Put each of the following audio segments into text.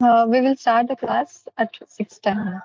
We will start the class at 6:10.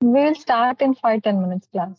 We will start in 5-10 minutes class.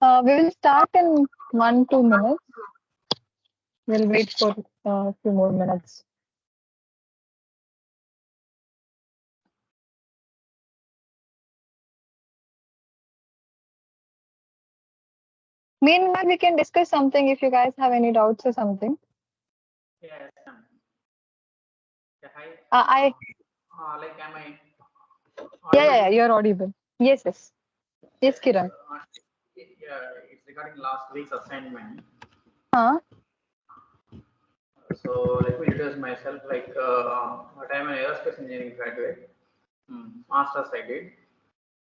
We will start in 1-2 minutes. We'll wait for a few more minutes. Meanwhile, we can discuss something if you guys have any doubts or something. Yes. Yeah, hi. I Like, am I yeah, audible? you're audible. Yes. Yes, Kiran. Yeah, it's regarding last week's assignment. Huh? So let me introduce myself. Like, but I'm an aerospace engineering graduate. Masters I did,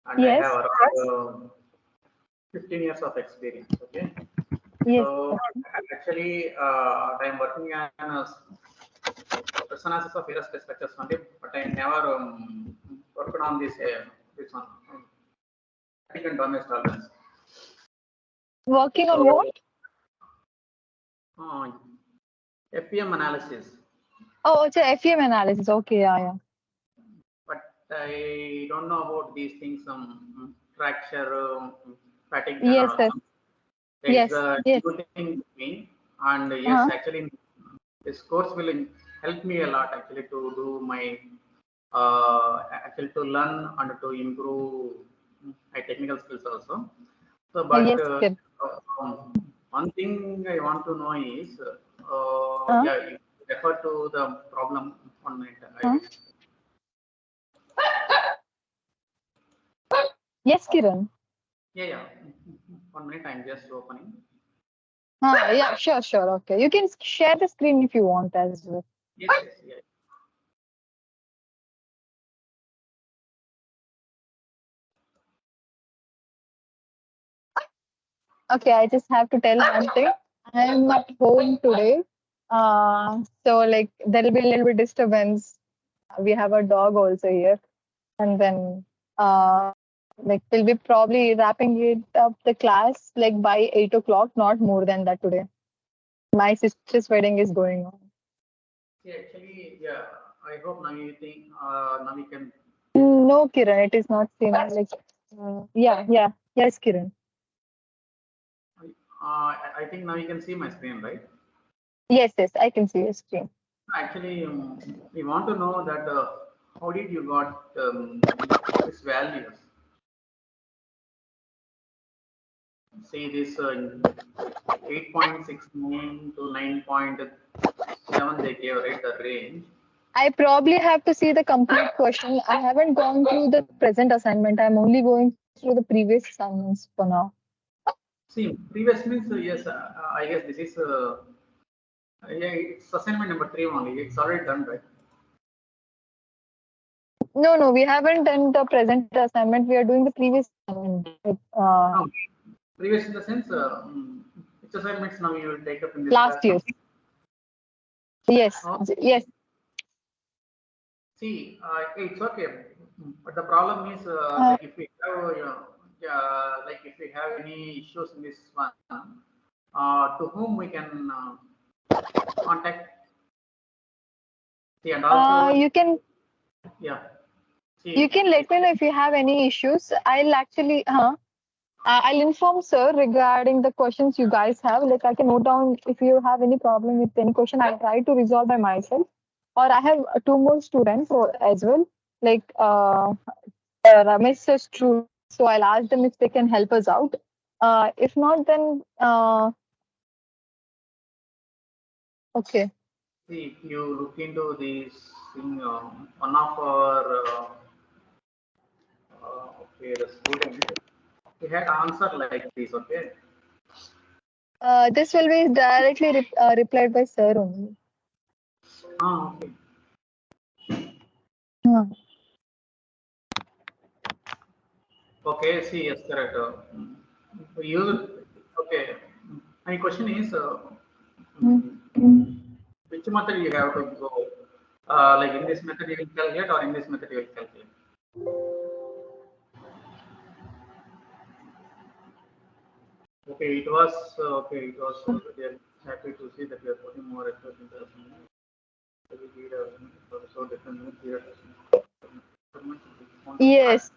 and I have Yes. around 15 years of experience. Okay. Yes. So actually, I'm working on a analysis of aerospace structures only, but I never worked on this one, static and dominance tolerance. Working on So, what? uh, FEM analysis, Oh, it's a FEM analysis. Okay, yeah. but I don't know about these things, fracture, fatigue, and Yes, all. yes, It's yes, a yes. new thing to me, and yes, Uh-huh. actually, this course will help me a lot actually to do my actually to learn and to improve my technical skills also. So, but Yes, Kiran. one thing I want to know is, Uh-huh. yeah, you refer to the problem 1 minute. Huh? Yes, Kiran. Yeah. 1 minute. I'm just opening. Yeah, sure. Okay. You can share the screen if you want as well. Yes. Yeah. Okay, I just have to tell one thing. I'm at home today. So like there'll be a little bit disturbance. We have a dog also here. And then like we'll be probably wrapping it up the class like by 8 o'clock, not more than that today. My sister's wedding is going on. See, actually, yeah. I hope now you think now we can. No, Kiran, it is not seen. Like, yes, Kiran. I think now you can see my screen, right? Yes, I can see your screen. Actually, we want to know that how did you got these values? See this 8.69 to 9.7 they gave, right, the range. I probably have to see the complete question. I haven't gone through the present assignment. I'm only going through the previous assignments for now. See, previous means yes, I guess this is yeah, it's assignment number 3 only. It's already done, right? No, we haven't done the present assignment. We are doing the previous assignment. No, previous in the sense, which assignments now you will take up in this Last class now? year's. Yes, Oh, yes. see, it's okay, but the problem is Uh, like if we have, like if we have any issues in this one, to whom we can contact. See, and also, you can yeah. you See, can let me know if you have any issues. I'll inform sir regarding the questions you guys have. Like I can note down if you have any problem with any question. I'll try to resolve by myself. Or I have two more students as well. Like Ramesh is true. So I'll ask them if they can help us out. If not, then okay. see, if you look into this thing, one of our okay, the student, he had answer like this. Okay. This will be directly replied by sir only. Okay. Uh, Okay. See, yes, correct. We use okay. My question is, which method you have to go? Like in this method you will calculate, or in this method you will calculate. Okay, it was okay. It was we are happy to see that you are putting more effort into the assignment. We did so different period. yes.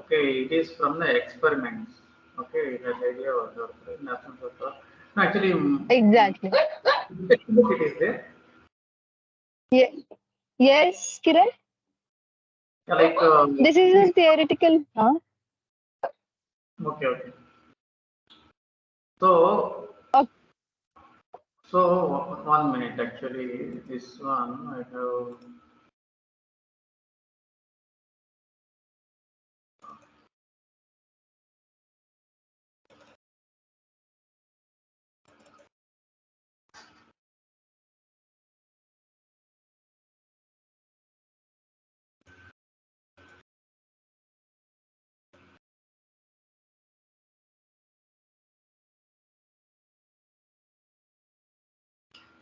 Okay, it is from the experiments. Okay, it has idea of the in absence of the. No, actually, Exactly. textbook it is there. Yeah. Yes, Kiran. Yeah, like This is this. a theoretical. Huh? Okay, okay. So, Okay. so 1 minute actually. This one I have.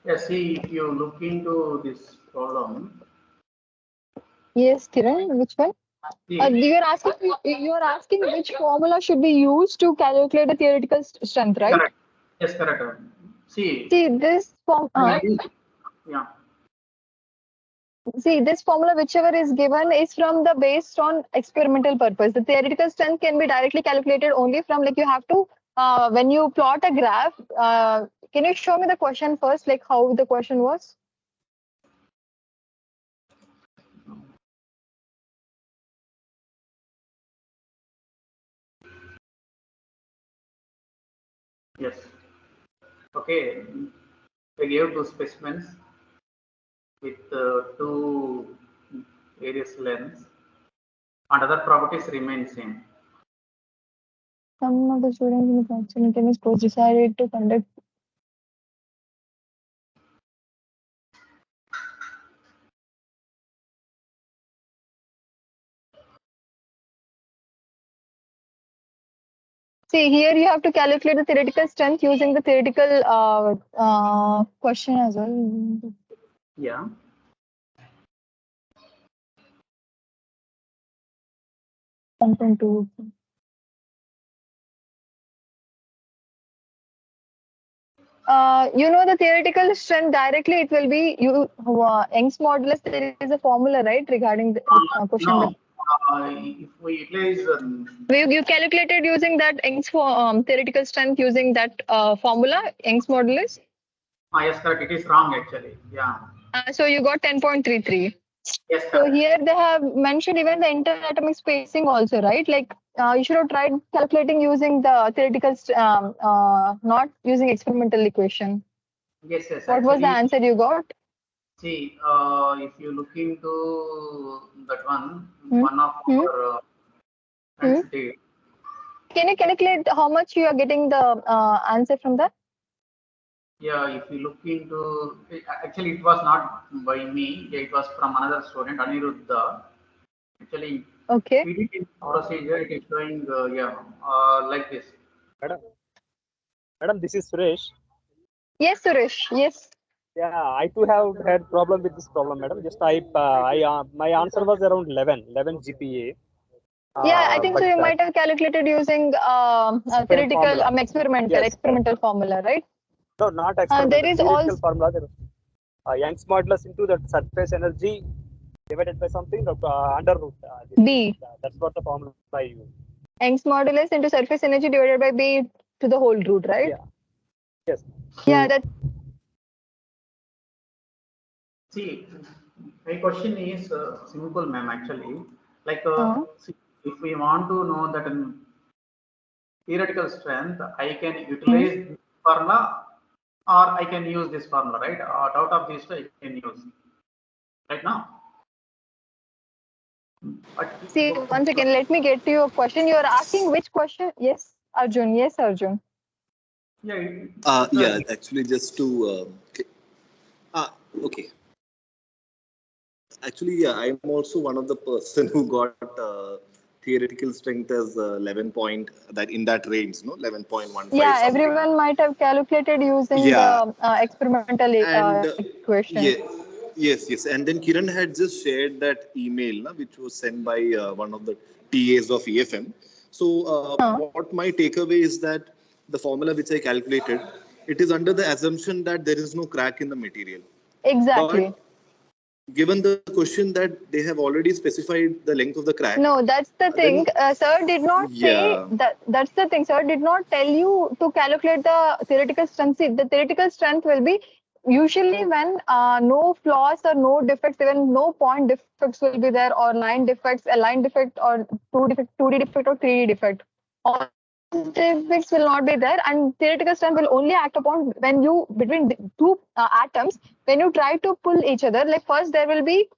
Yeah, see, if you look into this problem, Yes, Kiran. Which one? see, You're asking which formula should be used to calculate the theoretical strength, right? correct. Yes, correct. See, See this form. in this, yeah, See this formula, whichever is given, is from the based on experimental purpose. The theoretical strength can be directly calculated only from like you have to when you plot a graph. Can you show me the question first, like how the question was? yes. Okay, I gave two specimens with two various lengths and other properties remain same. Some of the students in the fracture mechanics course decided to conduct. See here, you have to calculate the theoretical strength using the theoretical question as well. Yeah. 1.2. You know the theoretical strength directly, it will be you Young's modulus. There is a formula, right, regarding the question. No, if we utilize, You calculated using that Young's for theoretical strength using that formula, Young's modulus. yes, correct. It is wrong actually. Yeah. So you got 10.33. Yes, So correct. here they have mentioned even the interatomic spacing also, right? Like you should have tried calculating using the theoretical, not using experimental equation. Yes, yes. What was the Actually, answer you got? see, if you look into that one, Hmm? one of Hmm? our Hmm? friends did. Can you calculate how much you are getting the answer from that? Yeah, if you look into, actually, it was not by me. It was from another student, Aniruddha. Actually, Okay. we did in procedure. It is showing, yeah, like this. Madam, madam, this is Suresh. Yes, Suresh. Yes. Yeah, I too have had problem with this problem, madam. Just my answer was around 11 GPA. Yeah, I think so. But You might have calculated using same theoretical, formula. Yes, correct. experimental formula, right? No, not There experimental, is theoretical also formula. Young's modulus into the surface energy divided by something under root. This thing. B. That's what the formula I use. Young's modulus into surface energy divided by B to the whole root, right? Yeah. Yes. Yeah, that. See, my question is simple, ma'am. Actually, like, Uh, see, if we want to know that in theoretical strength, I can hmm. utilize this formula or I can use this formula, right? Out of these two, I can use right now. But See, once again, let me get to your question. You are asking which question? Yes, Arjun. Yes, Arjun. yeah, Yeah, actually, just to okay. Actually, yeah, I'm also one of the person who got theoretical strength as 11 point that in that range, no, 11.15 Yeah, something. everyone might have calculated using Yeah, the experimental and equation. yeah, yes, and then Kiran had just shared that email, na, which was sent by one of the TAs of EFM. So, Huh? what my takeaway is that the formula which I calculated, it is under the assumption that there is no crack in the material. But Exactly. given the question that they have already specified the length of the crack. No, that's the thing. Sir did not say Yeah. that. That's the thing. Sir did not tell you to calculate the theoretical strength. See, the theoretical strength will be usually when no flaws or no defects, even no point defects will be there, or line defects, a line defect, or 2D defect, or 3D defect. All defects will not be there, and theoretical strength will only act upon when you between the two atoms, when you try to pull each other. Like first, there will be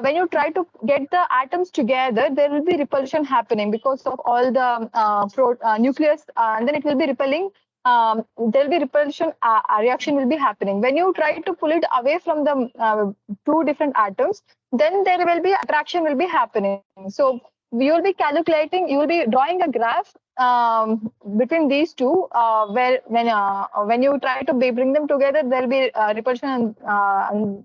when you try to get the atoms together, there will be repulsion happening because of all the nucleus, and then it will be repelling. There will be repulsion reaction will be happening. When you try to pull it away from the two different atoms, then there will be attraction will be happening. So you will be calculating, you will be drawing a graph between these two, where when you try to bring them together, there will be repulsion, and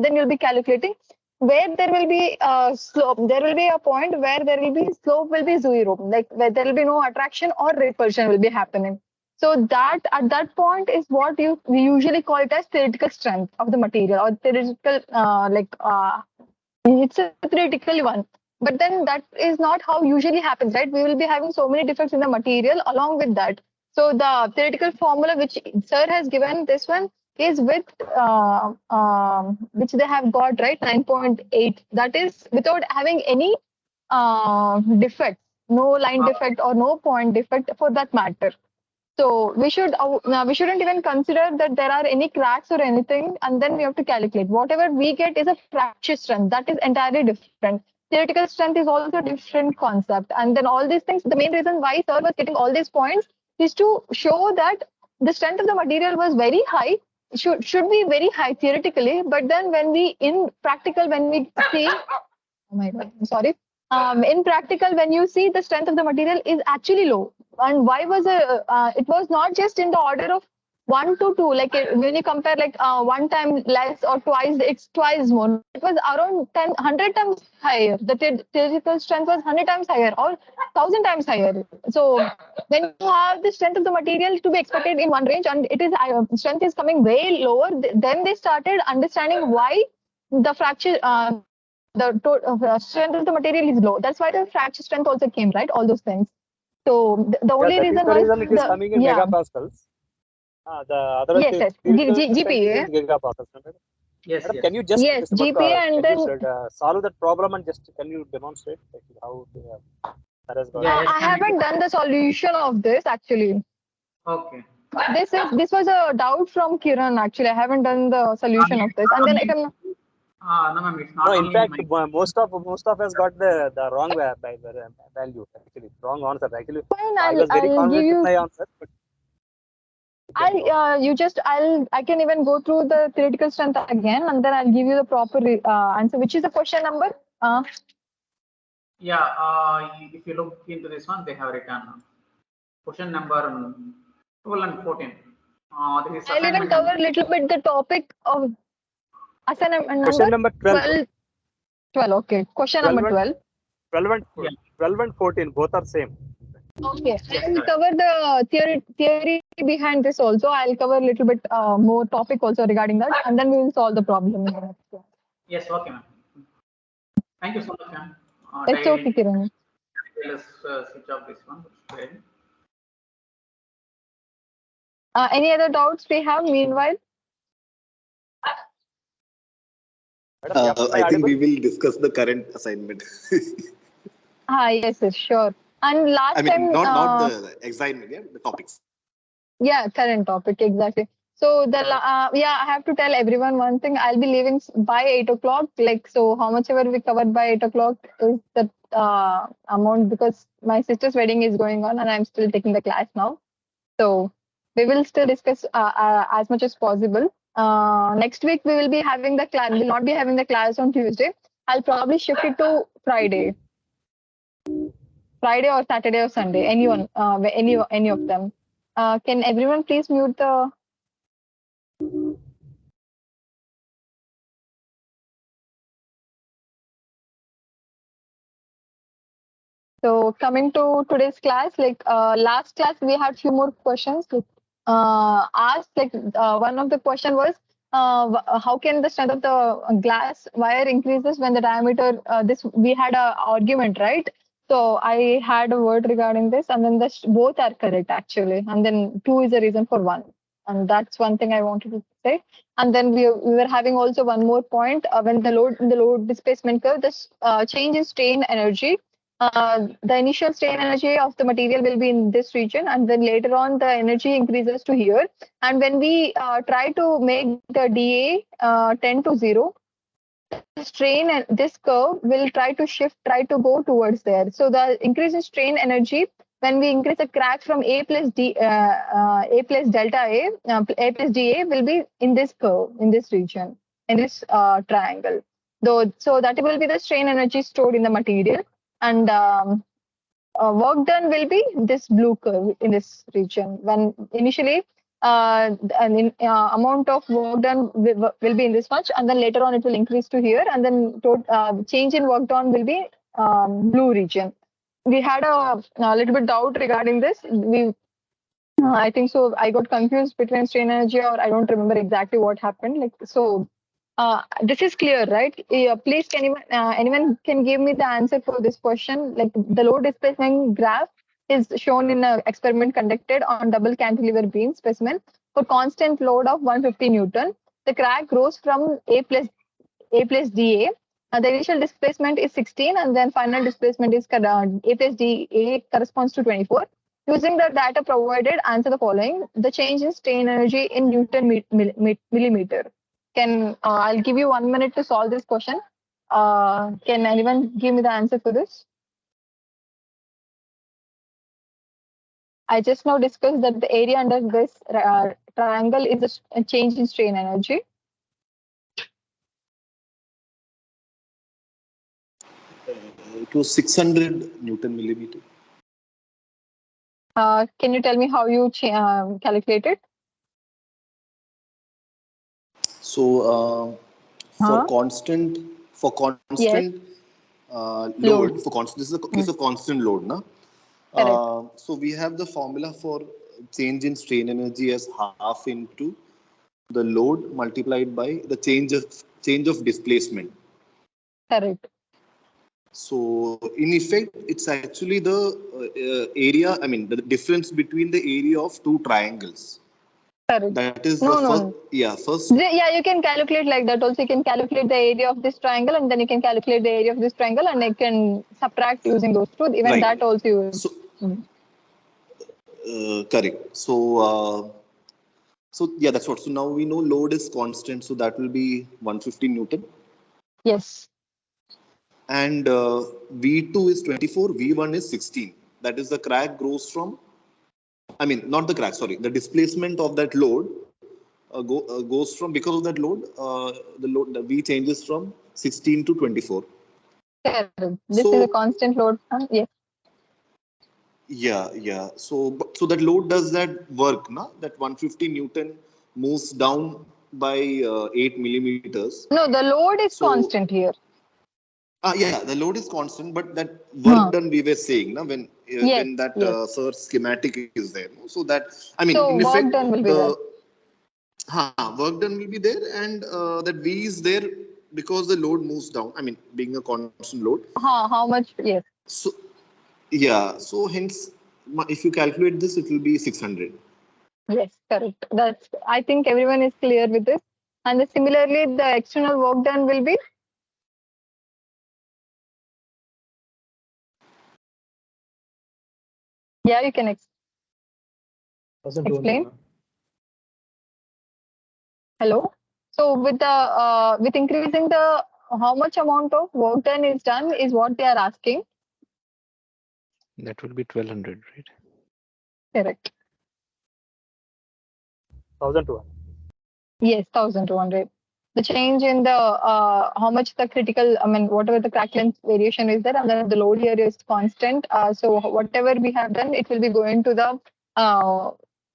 then you'll be calculating where there will be slope. There will be a point where there will be slope will be zero, like where there will be no attraction or repulsion will be happening. So that at that point is what we usually call it as theoretical strength of the material, or theoretical it's a theoretical one. But then that is not how usually happens, right? We will be having so many defects in the material along with that. So the theoretical formula which sir has given, this one is with which they have got, right, 9.8. That is without having any defect, no line defect or no point defect for that matter. So we shouldn't even consider that there are any cracks or anything, and then we have to calculate. Whatever we get is a fracture strength. That is entirely different. Theoretical strength is also a different concept. And then all these things, the main reason why sir was getting all these points is to show that the strength of the material was very high, should be very high theoretically. But then when we in practical, when we see, oh my God, I'm sorry. In practical, when you see the strength of the material is actually low. And why was it was not just in the order of 1 to 2, like when you compare like 1 time less or twice, it's twice more. It was around 100 times higher. The theoretical strength was 100 times higher or 1,000 times higher. So when you have the strength of the material to be expected in one range, and it is strength is coming way lower, then they started understanding why the fracture the strength of the material is low. That's why the fracture strength also came, right? All those things. So the only that is reason the was reason it is coming in megapascals. The other yes, yes, GPA. Gigapascals. Yes, Madam, yes. can you just Yes, GPA, and then solve that problem and just can you demonstrate how that has got? Yeah, yes, I haven't done the solution of this actually. Okay. This was a doubt from Kiran actually. I haven't done the solution of this, and then I can. No, ma'am, it's not No, in only fact, my. most of us got the wrong value actually, wrong answer actually. Fine, I was very I'll give confident with you. my answer, but I can even go through the theoretical strength again, and then I'll give you the proper answer, which is the question number. Yeah, if you look into this one, they have written question number 12 and 14. This is I'll even assignment cover number. a little bit the topic of assignment question number 12. 12. Okay. Question 12 number and 12. 12 and Yeah. 12 and 14 both are same. Okay. Yes, I'll correct. cover the theory behind this also. I'll cover a little bit more topic also regarding that, and then we will solve the problem in the next class. Yes, okay, ma'am. Thank you so much, ma'am. It's okay, Kiran. Let's switch off this one. Okay. Any other doubts we have meanwhile? Madam, am I I think audible? we will discuss the current assignment. Yes, sure. And last I mean, time, not the assignment, yeah, the topics. yeah, current topic, exactly. So I have to tell everyone one thing. I'll be leaving by 8 o'clock. Like, so how much ever we covered by 8 o'clock is the amount, because my sister's wedding is going on and I'm still taking the class now. So we will still discuss as much as possible. Next week we will be having the class. We'll not be having the class on Tuesday. I'll probably shift it to Friday or Saturday or Sunday. Anyone, any of them. Can everyone please mute the? So coming to today's class, like last class we had few more questions. Asked, like one of the question was how can the strength of the glass wire increases when the diameter, we had a argument, right? So I had a word regarding this, and then both are correct actually. And then 2 is the reason for 1. And that's one thing I wanted to say. And then we were having also one more point, when the load displacement curve, this change in strain energy. The initial strain energy of the material will be in this region, and then later on the energy increases to here. And when we try to make the dA tend to 0, strain and this curve will try to go towards there. So the increase in strain energy, when we increase the crack from A plus delta A plus dA will be in this curve, in this region, in this triangle. So that will be the strain energy stored in the material, and work done will be this blue curve in this region. When initially amount of work done will be in this much, and then later on it will increase to here, and then change in work done will be blue region. We had a little bit doubt regarding this. I think so. I got confused between strain energy, or I don't remember exactly what happened. Like so, this is clear, right? Please, can anyone can give me the answer for this question? Like the load displacement graph is shown in an experiment conducted on double cantilever beam specimen for constant load of 150 Newton. The crack grows from A plus dA. The initial displacement is 16, and then final displacement is A plus dA corresponds to 24. Using the data provided, answer the following: the change in strain energy in Newton millimeter. I'll give you 1 minute to solve this question. Can anyone give me the answer for this? I just now discussed that the area under this triangle is a change in strain energy. It was 600 Newton millimeter. Can you tell me how you calculate it? So for constant Yes. load, for constant, this is a case of constant load, na? So we have the formula for change in strain energy as half into the load multiplied by the change of displacement. Correct. So in effect, it's actually the area. I mean, the difference between the area of two triangles. Correct. That is No. first. Yeah, you can calculate like that. Also, you can calculate the area of this triangle, and then you can calculate the area of this triangle, and you can subtract using those two. Even right. That also you. So, correct. So yeah, that's what. So now we know load is constant, so that will be 150 Newton. Yes. And V2 is 24, V1 is 16. That is the crack grows from. I mean, not the crack. Sorry, the displacement of that load goes from, because of that load, the V changes from 16 to 24. Correct. This is a constant load. Yes. Yeah. So that load does that work, na? That 150 Newton moves down by 8 millimeters. No, the load is constant here. Yeah, the load is constant, but that work done we were saying, na, when that first schematic is there. No? So that, I mean, in work effect, done will be there. Work done will be there, and that V is there because the load moves down. I mean, being a constant load. How much? Yes. So yeah, so hence, if you calculate this, it will be 600. Yes, correct. I think everyone is clear with this. And similarly, the external work done will be. Yeah, you can explain. Hello. So with increasing the how much amount of work done is what they are asking. That will be 1200, right? Correct. 1200. Yes, 1200. The change in the how much the critical, I mean, whatever the crack length variation is there, and then the load here is constant. So whatever we have done, it will be going to the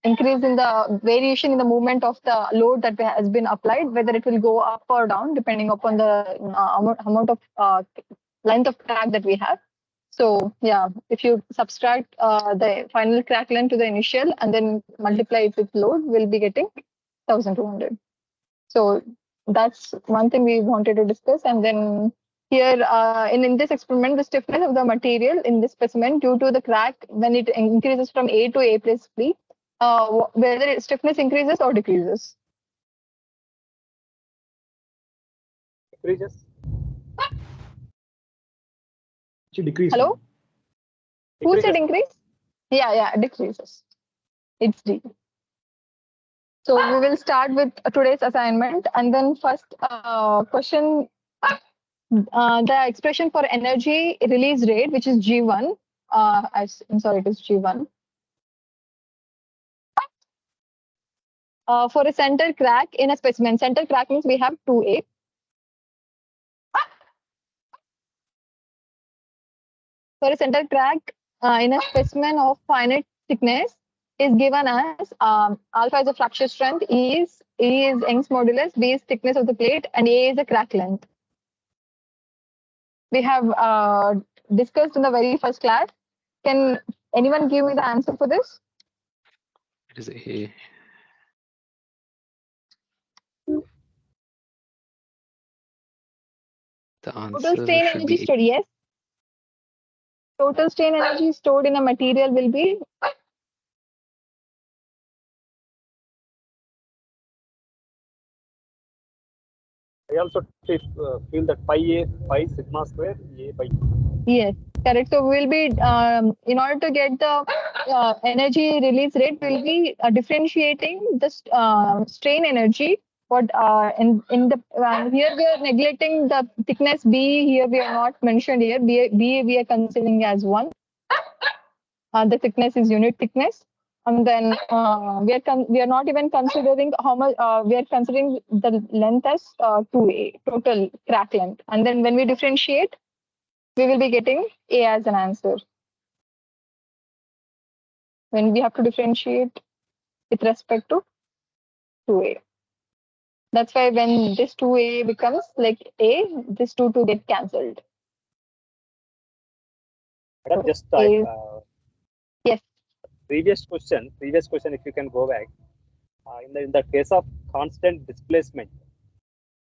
increase in the variation in the movement of the load that has been applied, whether it will go up or down depending upon the amount of length of crack that we have. So yeah, if you subtract the final crack length to the initial and then multiply it with load, we'll be getting 1200. So that's one thing we wanted to discuss. And then here in this experiment, the stiffness of the material in this specimen due to the crack when it increases from A to A plus B, whether stiffness increases or decreases. Decreases. Should decrease. Hello? Who said Decreases. increase? Yeah, decreases. It's D. So we will start with today's assignment, and then first question, the expression for energy release rate, which is G1. I'm sorry, it is G1. For a center crack in a specimen, center crack means we have 2A. For a center crack in a specimen of finite thickness is given as alpha is the fracture strength, E is Young's modulus, B is thickness of the plate, and A is the crack length. We have discussed in the very first class. Can anyone give me the answer for this? It is A. The Total answer strain should energy be stored, yes. Total strain energy stored in a material will be I also feel that pi sigma square A by. yes, correct. So we'll be in order to get the energy release rate, we'll be differentiating the strain energy. What in the here we are neglecting the thickness B. Here we are not mentioned here. B we are considering as 1. The thickness is unit thickness. And then we are not even considering how much we are considering the length as 2A, total crack length. And then when we differentiate, we will be getting A as an answer. When we have to differentiate with respect to 2A. That's why when this 2A becomes like A, this 2 get cancelled. Madam, just yes. Previous question, if you can go back, in the case of constant displacement.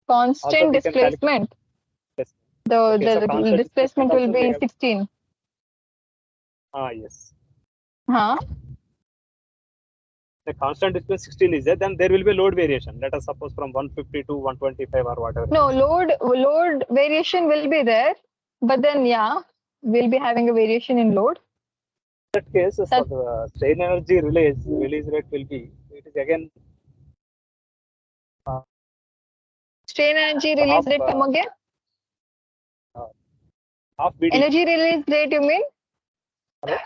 Constant displacement. The displacement will be 16. Yes. Huh? The constant displacement 16 is there, then there will be load variation. Let us suppose from 150 to 125 or whatever. No, load variation will be there, but then we'll be having a variation in load. In that case, so the strain energy release rate will be, it is again strain energy release rate, come again? Half BD. Energy release rate, you mean? Hello?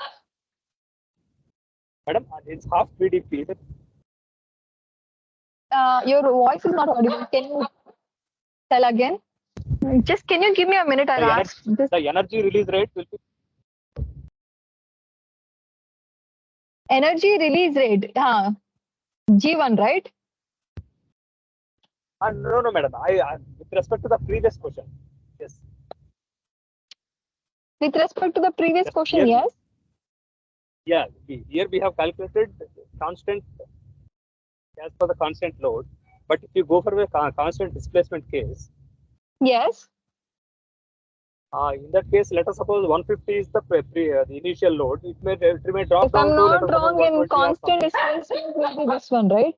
Madam, it's half BDP. Your voice is not audible. Can you tell again? Just can you give me a minute? I'll ask this. The energy release rate will be. Energy release rate, G1, right? No, madam. I with respect to the previous question, yes. With respect to the previous question, yes. Yeah, here we have calculated constant as per the constant load, but if you go for a constant displacement case, yes. In that case, let us suppose 150 is the initial load. It may drop if down I'm to not wrong, in constant displacement will be this one, right?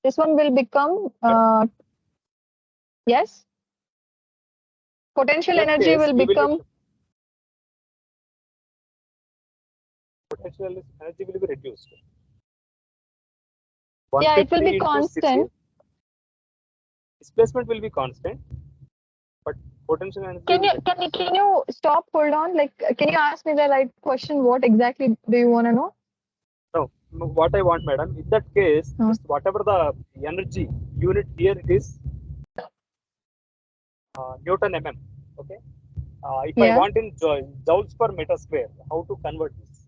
This one will become yes. Potential energy will become. Potential energy will be reduced. Yeah, it will be constant. Displacement will be constant, but potential energy. Can you stop? Hold on. Like, can you ask me the right question? What exactly do you want to know? No, what I want, madam. In that case, just whatever the energy unit here, it is Newton mm. Okay. If I want in joules per meter square, how to convert this?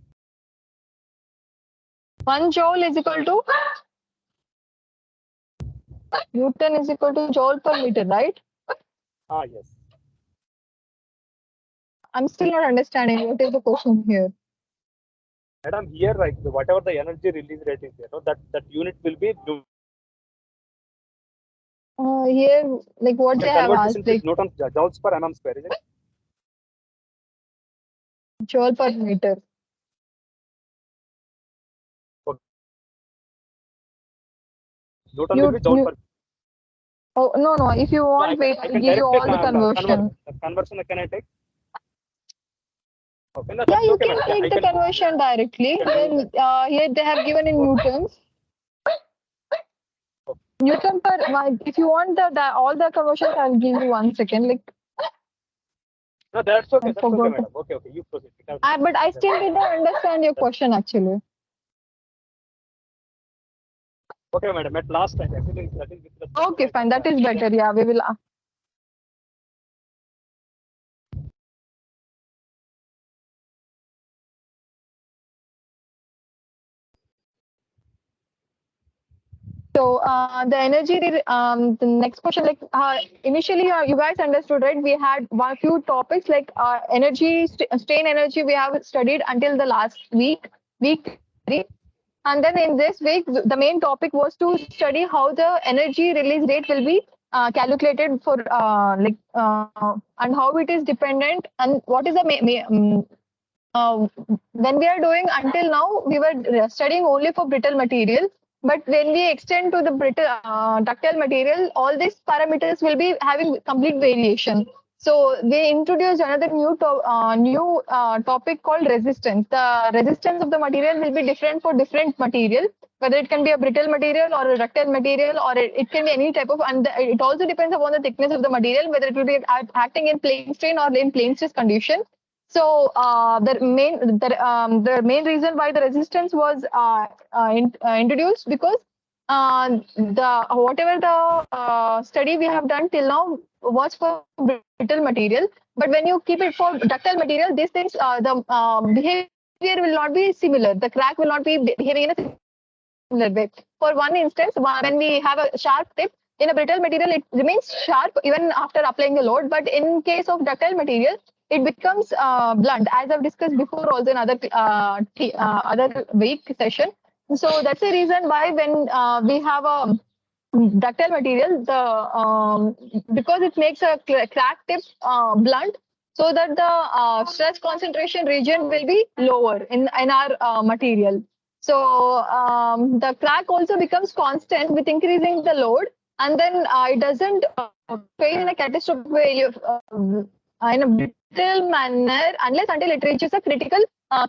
1 joule is equal to Newton is equal to joule per meter, right? Yes. I'm still not understanding what is the question here. Madam, here, like whatever the energy release rate is there, no, that unit will be Here, like what can they have convert this asked, into like newtons joules per mm square, is it? joule per meter. Newton will be joule per. Oh no, if you So want, wait, I I'll can give you directly all the conversion. conversion can I take? Okay, no, Yeah, that's you okay, can madam. take the conversion directly. Then here they have given in newtons. Newton per. If you want all the conversions, I'll give you 1 second. Like No, that's okay. I That's okay, forgot. madam. Okay, you proceed. But I still didn't understand your question actually. Okay, madam. At last time, actually, that is with respect to Okay, my fine. That is better. Yeah, we will. So the energy, the next question, like initially you guys understood, right? We had one few topics like energy, strain energy. We have studied until the last week 3, and then in this week the main topic was to study how the energy release rate will be calculated for and how it is dependent and what is the when we are doing until now, we were studying only for brittle material. But when we extend to the brittle ductile material, all these parameters will be having complete variation. So they introduced another new topic called resistance. The resistance of the material will be different for different material, whether it can be a brittle material or a ductile material, or it can be any type of. And it also depends upon the thickness of the material, whether it will be acting in plane strain or in plane stress condition. So the main reason why the resistance was introduced because the whatever the study we have done till now was for brittle material, but when you keep it for ductile material, these things the behavior will not be similar. The crack will not be behaving in a similar way. For one instance, when we have a sharp tip in a brittle material, it remains sharp even after applying the load. But in case of ductile material, it becomes blunt, as I've discussed before also in other week session. So that's the reason why when we have a ductile material, the because it makes a crack tip blunt, so that the stress concentration region will be lower in our material. So the crack also becomes constant with increasing the load, and then it doesn't fail in a catastrophic way in a brittle manner unless until it reaches a critical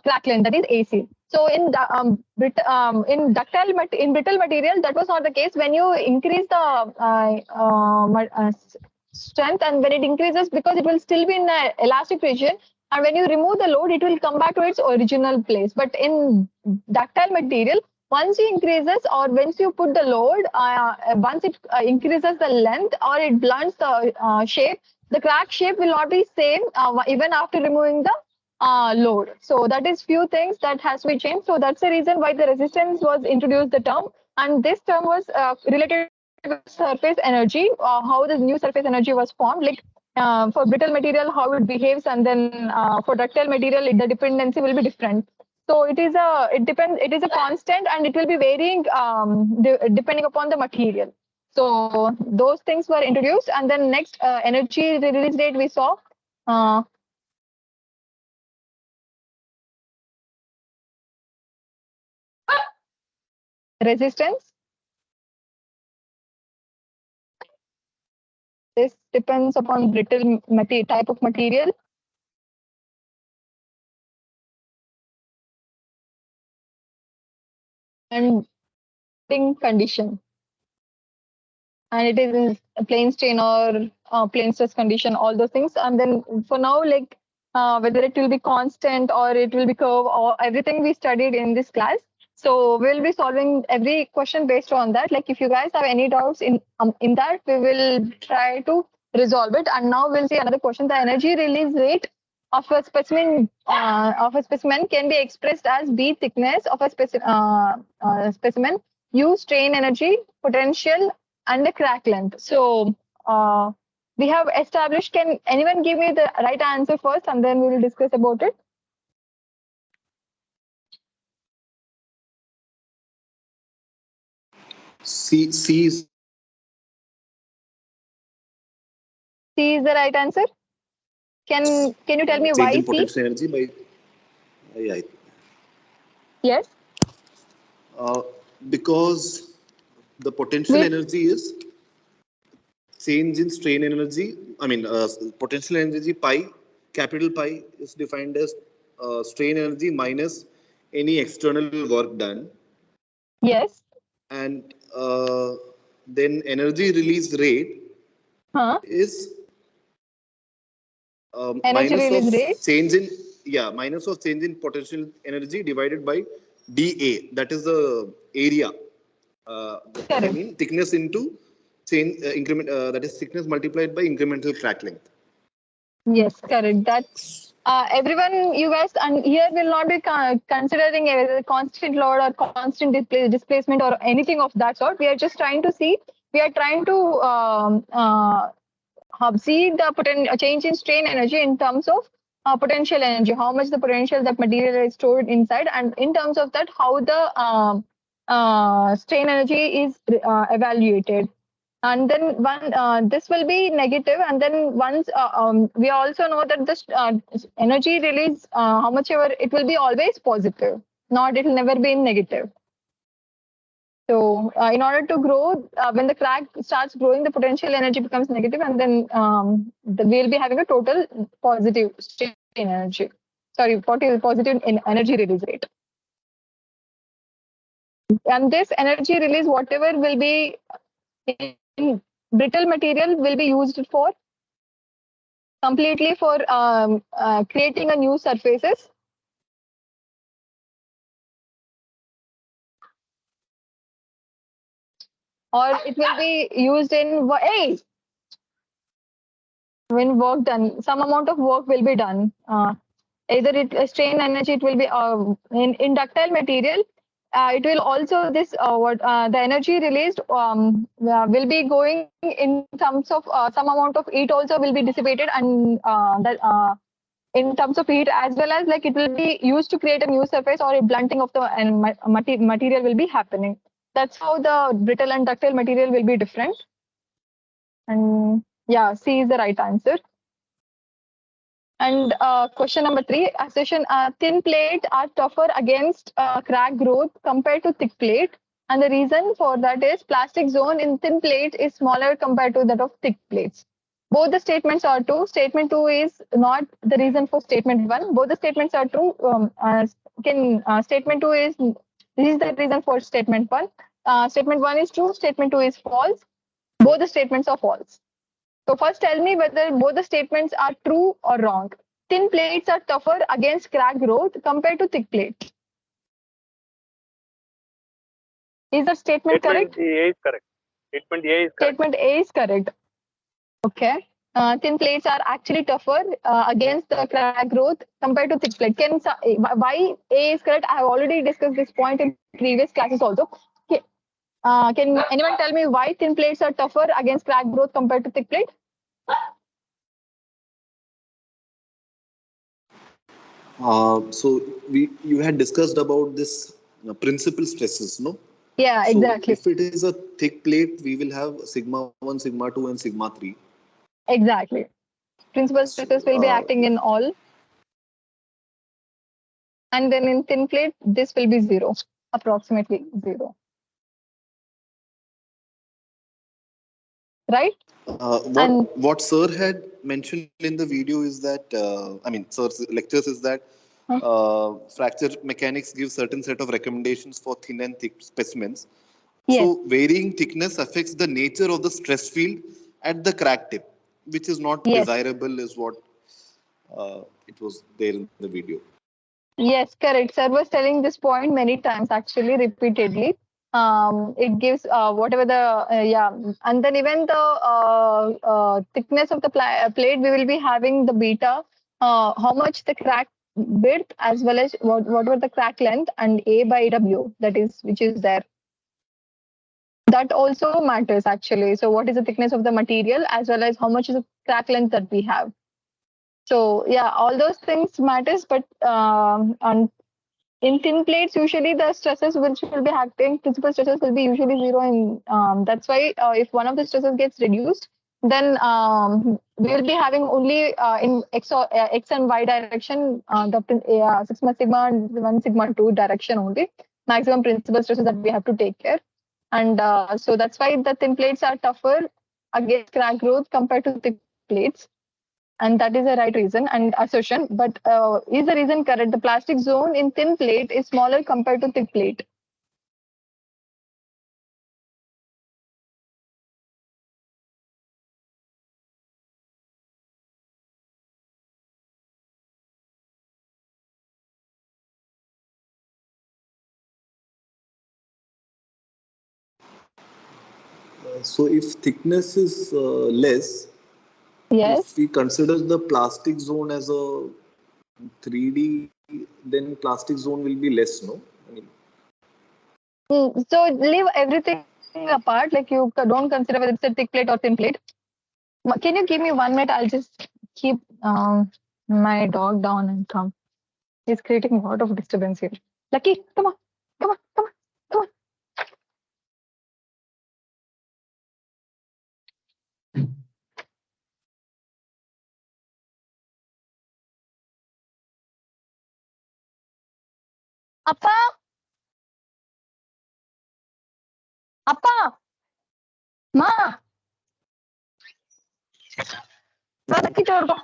crack length, that is AC. So in brittle material, that was not the case. When you increase the strength, and when it increases, because it will still be in an elastic region, and when you remove the load, it will come back to its original place. But in ductile material, once you increases or once you put the load, once it increases the length or it blunts the shape, the crack shape will not be same even after removing the load. So that is few things that has to be changed. So that's the reason why the resistance was introduced the term, and this term was related to surface energy, how the new surface energy was formed, like for brittle material how it behaves, and then for ductile material the dependency will be different. So it is a constant, and it will be varying depending upon the material. So those things were introduced, and then next energy release rate we saw. Uh, Resistance. This depends upon brittle type of material. And condition. And it is in a plane strain or plane stress condition, all those things. And then for now, like whether it will be constant or it will be curve, or everything we studied in this class. So we'll be solving every question based on that. Like if you guys have any doubts in that, we will try to resolve it. And now we'll see another question. The energy release rate of a specimen can be expressed as B thickness of a specimen, U strain energy, potential, and the crack length. So we have established. Can anyone give me the right answer first, and then we will discuss about it? C is C is the right answer. Can you tell me change why in C? potential energy by yeah, Yes. because the potential With energy is change in strain energy. I mean, potential energy pi, capital pi is defined as strain energy minus any external work done, yes. and then energy release rate Huh? is Energy minus of release rate. change in minus of change in potential energy divided by dA. That is the area. I Correct. mean thickness into change increment. That is thickness multiplied by incremental crack length. Yes, correct. That's everyone, you guys, and here will not be considering a constant load or constant displacement or anything of that sort. We are just trying to see, we are trying to see the change in strain energy in terms of potential energy, how much the potential that material is stored inside, and in terms of that, how the strain energy is evaluated. And then one this will be negative, and then once we also know that this energy release, how much ever, it will be always positive, not it will never be negative. So in order to grow, when the crack starts growing, the potential energy becomes negative, and then we'll be having a total positive strain energy. Sorry, positive in energy release rate. And this energy release, whatever will be in brittle material, will be used for completely for creating a new surfaces, or it will be used in when work done, some amount of work will be done. Either it strain energy, it will be in ductile material. It will also this what the energy released will be going in terms of some amount of heat also will be dissipated, and that in terms of heat, as well as like it will be used to create a new surface, or a blunting of the material will be happening. That's how the brittle and ductile material will be different. And yeah, C is the right answer. And question number 3, assertion: thin plates are tougher against crack growth compared to thick plate. And the reason for that is plastic zone in thin plates is smaller compared to that of thick plates. Both the statements are true. Statement 2 is not the reason for statement 1. Both the statements are true. Statement 2 is, this is the reason for statement 1. Statement 1 is true. Statement 2 is false. Both the statements are false. So first tell me whether both the statements are true or wrong. Thin plates are tougher against crack growth compared to thick plates. Is the statement correct? A is correct. Statement A is correct. Statement A is correct. Okay. Thin plates are actually tougher against the crack growth compared to thick plate. Why A is correct? I have already discussed this point in previous classes also. Can anyone tell me why thin plates are tougher against crack growth compared to thick plate? So you had discussed about this principal stresses, no? Yeah, So exactly. if it is a thick plate, we will have sigma 1, sigma 2, and sigma 3. Exactly. Principal So, stresses will be acting in all. And then in thin plate, this will be 0, approximately 0. Right? what sir had mentioned in the video is that I mean sir's lectures is that fracture mechanics gives certain set of recommendations for thin and thick specimens. Yes. So varying thickness affects the nature of the stress field at the crack tip, which is not Yes. desirable, is what it was there in the video. Yes, correct. Sir was telling this point many times, actually, repeatedly. It gives whatever the and then even the thickness of the plate, we will be having the beta, how much the crack width, as well as whatever the crack length, and A by W, that is which is there. That also matters actually. So what is the thickness of the material, as well as how much is the crack length that we have. So yeah, all those things matters, but in thin plates, usually the stresses which will be acting, principal stresses will be usually zero. And that's why if one of the stresses gets reduced, then we will be having only in X and Y direction, the sigma sigma and 1 sigma 2 direction only, maximum principal stresses that we have to take care. And so that's why the thin plates are tougher against crack growth compared to thick plates. And that is the right reason and assertion. But is the reason correct? The plastic zone in thin plate is smaller compared to thick plate. So if thickness is less, Yes. if we consider the plastic zone as a 3D, then plastic zone will be less, no? I mean, So leave everything apart. Like you don't consider whether it's a thick plate or thin plate. Can you give me 1 minute? I'll just keep my dog down and come. He's creating a lot of disturbance here. Lucky, come on, come on, come on, come on. Appa, Appa, Ma, Lucky Chorko.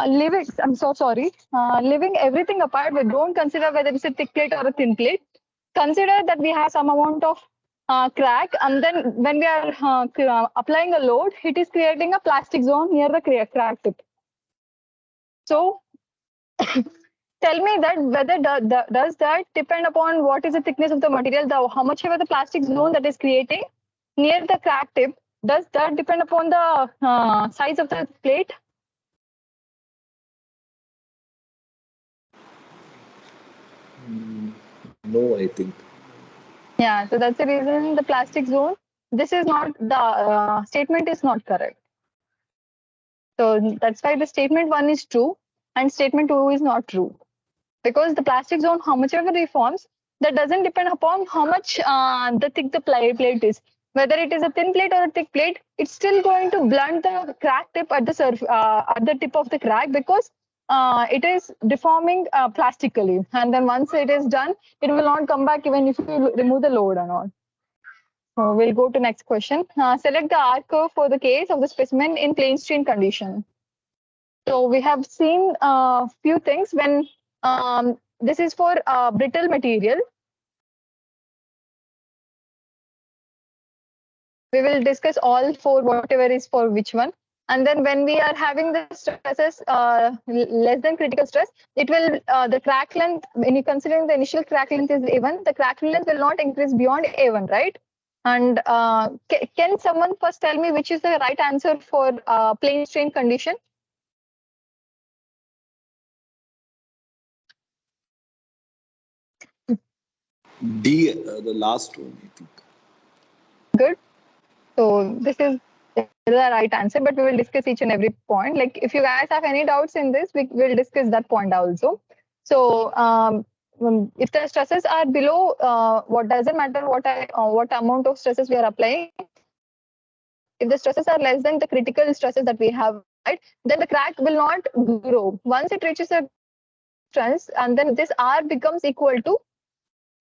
Leaving, I'm so sorry. Leaving everything apart, we don't consider whether it's a thick plate or a thin plate. Consider that we have some amount of crack, and then when we are applying a load, it is creating a plastic zone near the crack tip. So, tell me that whether does that depend upon what is the thickness of the material, how much ever the plastic zone that is creating near the crack tip, does that depend upon the size of the plate? no, I think. Yeah, so that's the reason the plastic zone, this is not, the statement is not correct. So that's why the statement 1 is true and statement 2 is not true. Because the plastic zone, how much ever reforms, that doesn't depend upon how much the thick the plate is. Whether it is a thin plate or a thick plate, it's still going to blunt the crack tip at the tip of the crack, because it is deforming plastically. And then once it is done, it will not come back even if you remove the load and all. So we'll go to next question. Select the R curve for the case of the specimen in plane strain condition. So we have seen a few things when this is for brittle material. We will discuss all four, whatever is for which one. And then when we are having the stresses less than critical stress, it will, the crack length, when you considering the initial crack length is A1, the crack length will not increase beyond A1, right? And can someone first tell me which is the right answer for plane strain condition? D, the last one, I think. Good. So this is the right answer, but we will discuss each and every point. Like if you guys have any doubts in this, we will discuss that point also. So if the stresses are below, what doesn't matter what amount of stresses we are applying. If the stresses are less than the critical stresses that we have, right, then the crack will not grow. Once it reaches a stress, and then this R becomes equal to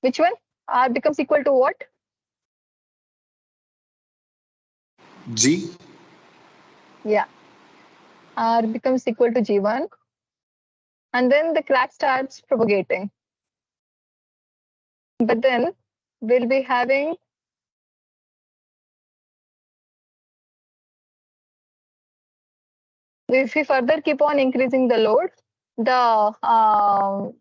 which one? R becomes equal to what? G. Yeah. R becomes equal to G1. And then the crack starts propagating. But then we'll be having if we further keep on increasing the load, the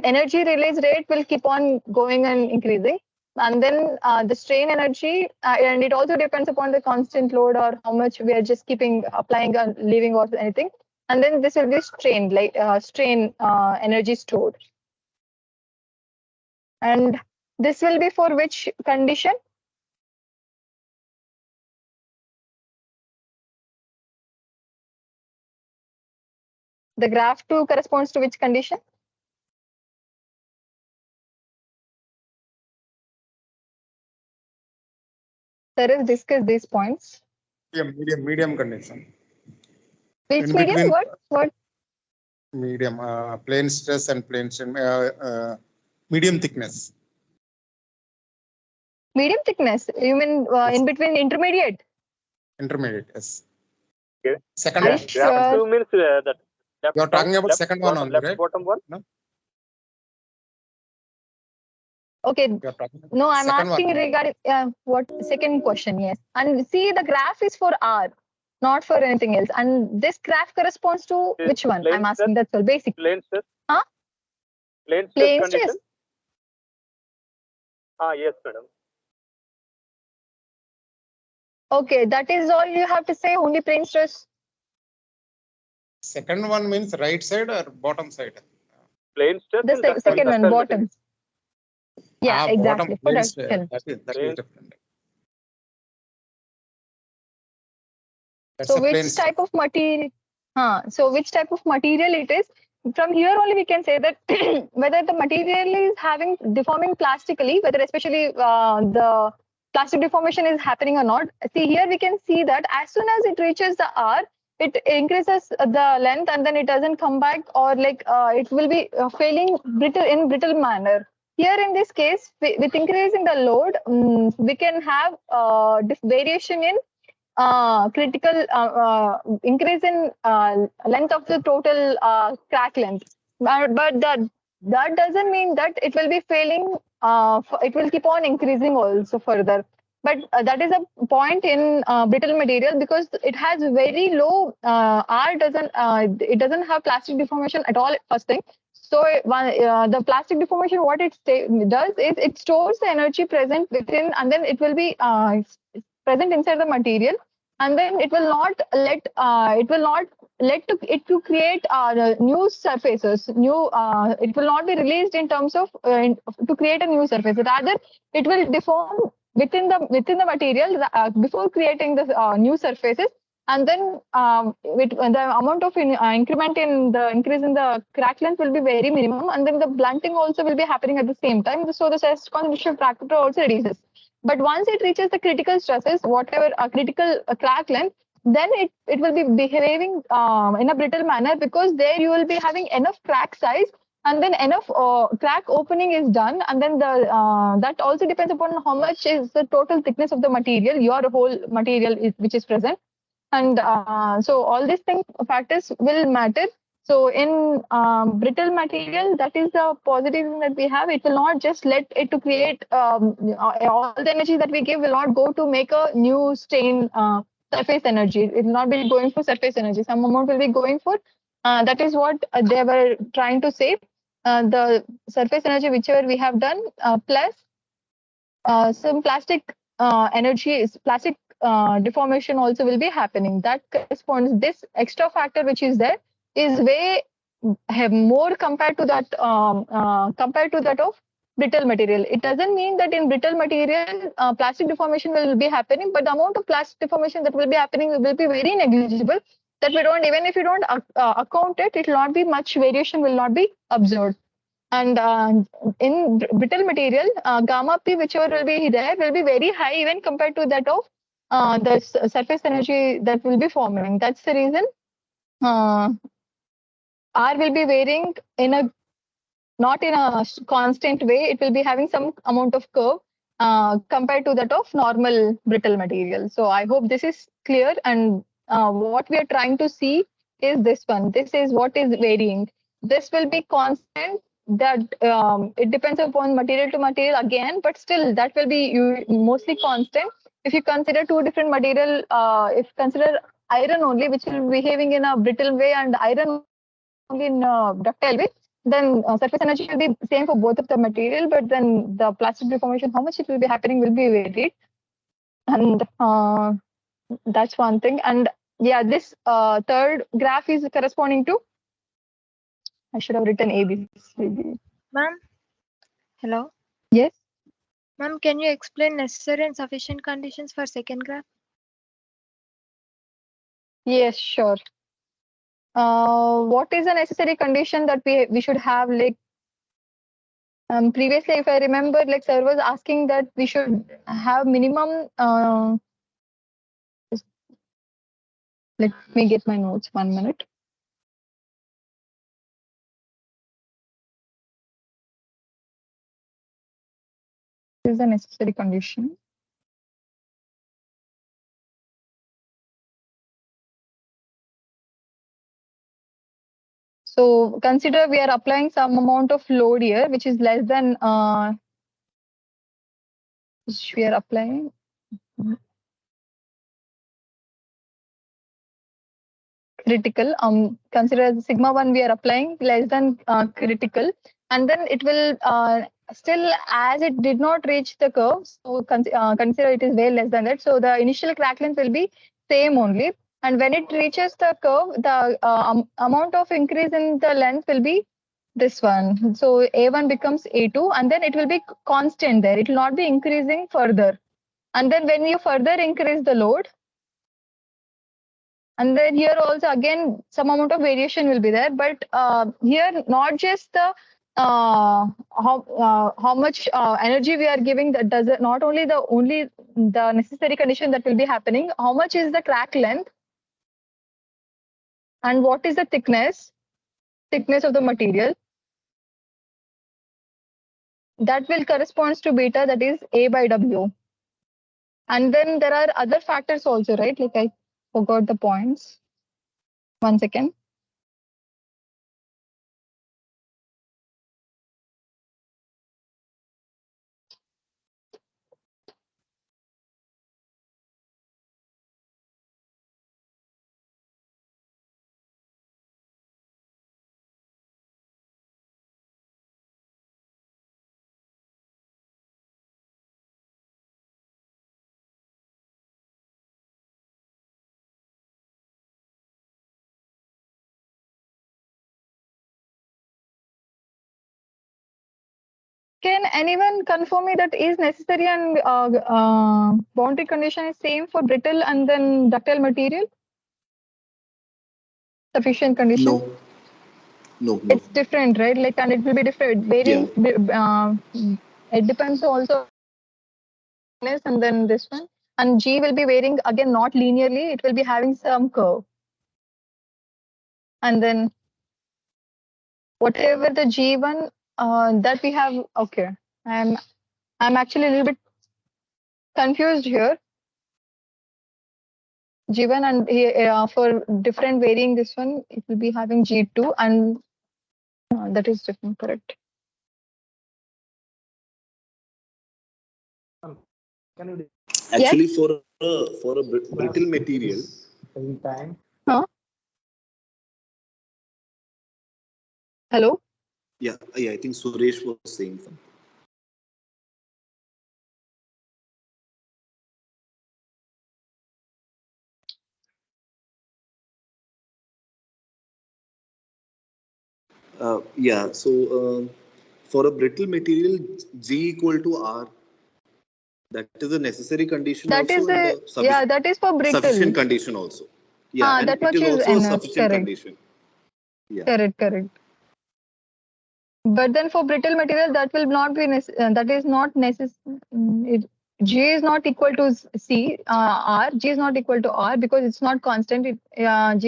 energy release rate will keep on going and increasing. And then the strain energy, and it also depends upon the constant load or how much we are just keeping applying and leaving or anything. and then this will be strain, like strain energy stored. And this will be for which condition? The graph 2 corresponds to which condition? Let us discuss these points. Medium condition. Which In medium? between- What? Medium, plane stress and plane strain, medium thickness. Medium thickness. You mean in between intermediate? Intermediate, yes. Okay. Second Are one. you Graph sure? 2 means that left You're talking top, about left second one bottom, only, left right? bottom one. Okay. You're talking about No, I'm second asking one. regarding what second question, yes. And see, the graph is for R, not for anything else. And this graph corresponds to Is which one? plane I'm asking, stress? that's all, basic. Plane stress. Huh? Plane stress Plane condition. stress. Yes, madam. Okay, that is all you have to say, only plane stress. Second one means right side or bottom side? Plane stress The is ductile- second one, ductile bottom. material. Yeah, Bottom exactly. For plane stress. ductile. That is Plane- different. That's So a plane which stress. type of material? So which type of material it is? From here only we can say that whether the material is having deforming plastically, whether especially the plastic deformation is happening or not. See, here we can see that as soon as it reaches the R, it increases the length and then it doesn't come back, or like it will be failing brittle manner. Here in this case, with increasing the load, we can have variation in critical increase in length of the total crack length. But that doesn't mean that it will be failing. It will keep on increasing also further. But that is a point in brittle material because it has very low R doesn't it doesn't have plastic deformation at all. First thing. So the plastic deformation, what it does is it stores the energy present within, and then it will be present inside the material, and then it will not let to create new surfaces. It will not be released in terms of to create a new surface. Rather, it will deform within the material before creating the new surfaces. And then with the amount of increment in the increase in the crack length will be very minimum, and then the blunting also will be happening at the same time. So the stress concentration factor also reduces. But once it reaches the critical stresses, whatever critical crack length, then it will be behaving in a brittle manner, because there you will be having enough crack size, and then enough crack opening is done, and then that also depends upon how much is the total thickness of the material, your whole material which is present. And so all these factors will matter. So in brittle material, that is the positive thing that we have. It will not just let it to create all the energy that we give will not go to make a new stain surface energy. It will not be going for surface energy. Some amount will be going for. That is what they were trying to say. The surface energy, whichever we have done, plus some plastic plastic deformation also will be happening. That corresponds, this extra factor which is there is way have more compared to that of brittle material. It doesn't mean that in brittle material plastic deformation will be happening, but the amount of plastic deformation that will be happening will be very negligible. That we don't, even if you don't account it, it will not be much variation will not be observed. And in brittle material, gamma P, whichever will be there, will be very high even compared to that of the surface energy that will be forming. That's the reason R will be varying in a not in a constant way. It will be having some amount of curve compared to that of normal brittle material. So I hope this is clear. And what we are trying to see is this one. This is what is varying. This will be constant. That it depends upon material to material again, but still that will be mostly constant. If you consider two different material, if consider iron only, which will be behaving in a brittle way, and iron only in a ductile way, then surface energy will be same for both of the material, but then the plastic deformation, how much it will be happening will be varied. And that's one thing. And yeah, this third graph is corresponding to, I should have written ABCD. Ma'am, hello. Yes. Ma'am, can you explain necessary and sufficient conditions for second graph? Yes, sure. What is a necessary condition that we should have? Like previously, if I remember, like sir was asking that we should have minimum. Let me get my notes. 1 minute. This is a necessary condition. So consider we are applying some amount of load here, which is less than which we are applying. Critical. Consider as sigma 1 we are applying less than critical, and then it will still, as it did not reach the curve, so consider it is way less than that. So the initial crack length will be same only, and when it reaches the curve, the amount of increase in the length will be this one. So A1 becomes A2, and then it will be constant there. It will not be increasing further. And then when you further increase the load, and then here also again some amount of variation will be there, but here not just the how much energy we are giving, that does it not only the necessary condition that will be happening, how much is the crack length and what is the thickness of the material, that will corresponds to beta, that is A by W. And then there are other factors also, right? Like I forgot the points. 1 second. Can anyone confirm me that is necessary and boundary condition is same for brittle and then ductile material? Sufficient condition? No. No, no. It's different, right? Like, and it will be different. Varying. It depends also on this and then this one. And G will be varying again, not linearly. It will be having some curve. And then whatever the G1 that we have, okay. I'm actually a little bit confused here. G1 and for different varying this one, it will be having G2 and that is different, correct. Actually, for a brittle material. Huh? Hello? Yeah, I think Suresh was saying something. Yeah, so for a brittle material, G equal to R. That is a necessary condition That also, is and a, that is for brittle. sufficient condition also. Yeah, and that it much is also a NS, sufficient correct. condition. Yeah. Correct. But then for brittle material, that will not be that is not necessary. G is not equal to C, R. G is not equal to R because it's not constant. G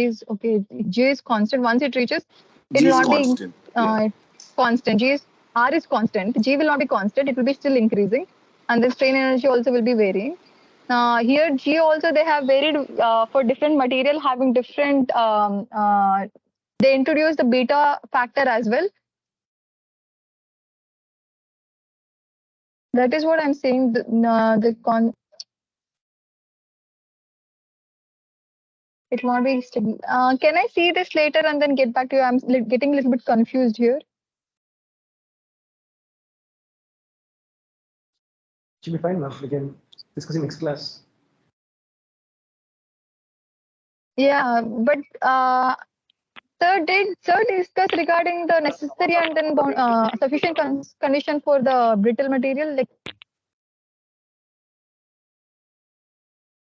is okay. G is constant. Once it reaches, it G will is not constant. be constant. R is constant. G will not be constant. It will be still increasing, and the strain energy also will be varying. Here G also they have varied for different material having different. They introduce the beta factor as well. That is what I'm saying. It won't be stable. Can I see this later and then get back to you? I'm getting a little bit confused here. Should be fine, ma'am. We can discuss in next class. Yeah, but sir discuss regarding the necessary and then sufficient condition for the brittle material? Like,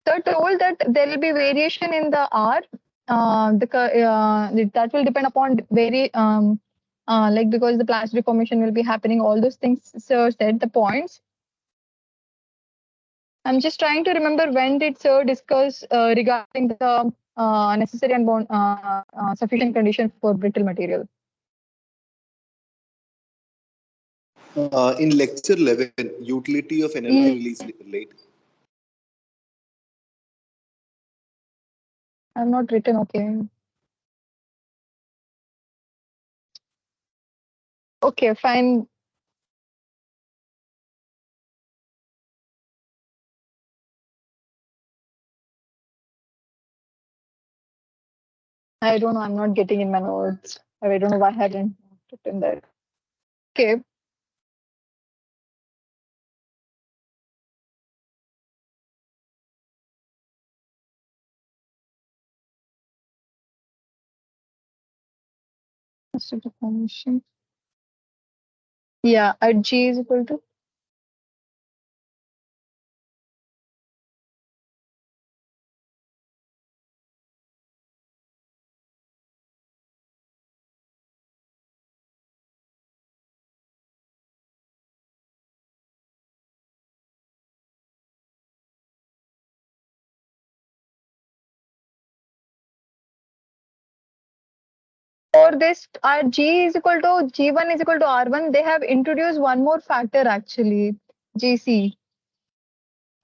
sir told that there will be variation in the R. That will depend upon like because the plastic formation will be happening. All those things, sir said the points. I'm just trying to remember when did sir discuss regarding the necessary and sufficient condition for brittle material. In lecture 11, utility of energy release rate. I've not written, okay. Okay, fine. I don't know, I'm not getting in my notes. I don't know why I haven't written that. Okay. Formation. Yeah, at G is equal to. For this, G is equal to G1 is equal to R1. They have introduced one more factor actually, GC,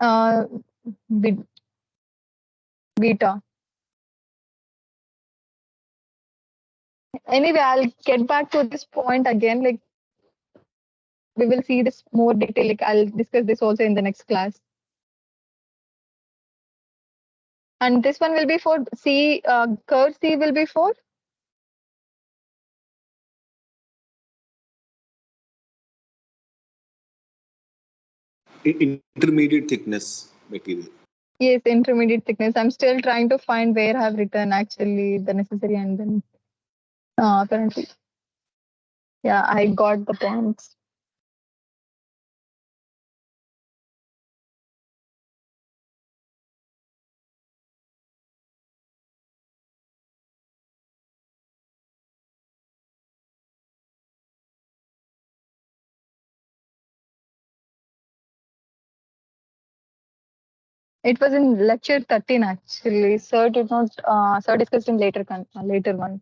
uh, beta. Anyway, I'll get back to this point again. Like, we will see this more detail. Like, I'll discuss this also in the next class. And this one will be for C, curve C will be for. Intermediate thickness material. Yes, intermediate thickness. I'm still trying to find where I've written actually the necessary and then currently. Yeah, I got the points. It was in lecture 13 actually. Sir did not. Sir discussed in later one.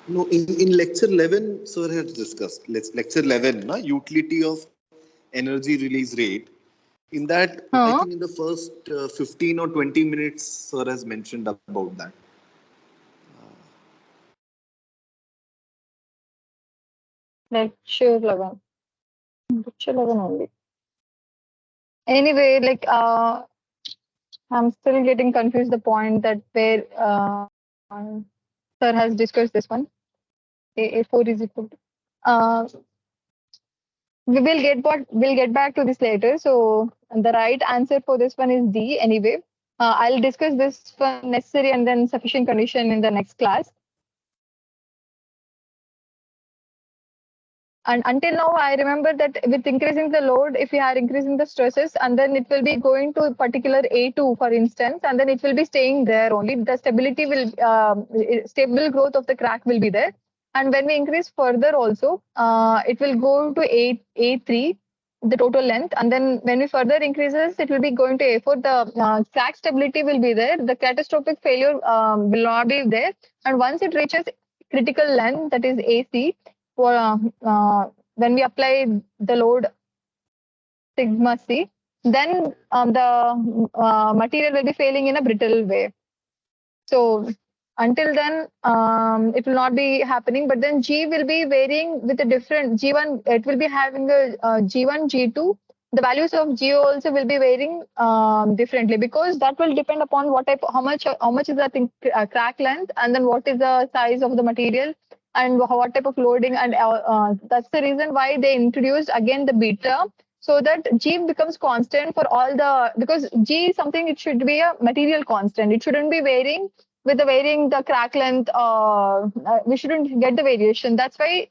No, in lecture 11, sir has discussed. Lecture 11, utility of energy release rate. In that, I think in the first 15 or 20 minutes, sir has mentioned about that. Lecture 11. Lecture 11 only. Anyway, like I'm still getting confused. The point that where sir has discussed this one. A4 is equal to. We'll get back to this later. So the right answer for this one is D. Anyway, I'll discuss this one necessary and then sufficient condition in the next class. And until now, I remember that with increasing the load, if we are increasing the stresses, and then it will be going to a particular A2, for instance, and then it will be staying there only. The stability will, stable growth of the crack will be there. And when we increase further also, it will go to A3, the total length. And then when we further increases, it will be going to A4. The crack stability will be there. The catastrophic failure will not be there. And once it reaches critical length, that is AC, for when we apply the load sigma c, then the material will be failing in a brittle way. So until then, it will not be happening. But then G will be varying with a different G1. It will be having a G1, G2. The values of G also will be varying differently because that will depend upon what type, how much is the crack length, and then what is the size of the material, and what type of loading. And that's the reason why they introduced again the beta. so that G becomes constant for all the, because G is something, it should be a material constant. It shouldn't be varying with the varying the crack length. We shouldn't get the variation. That's why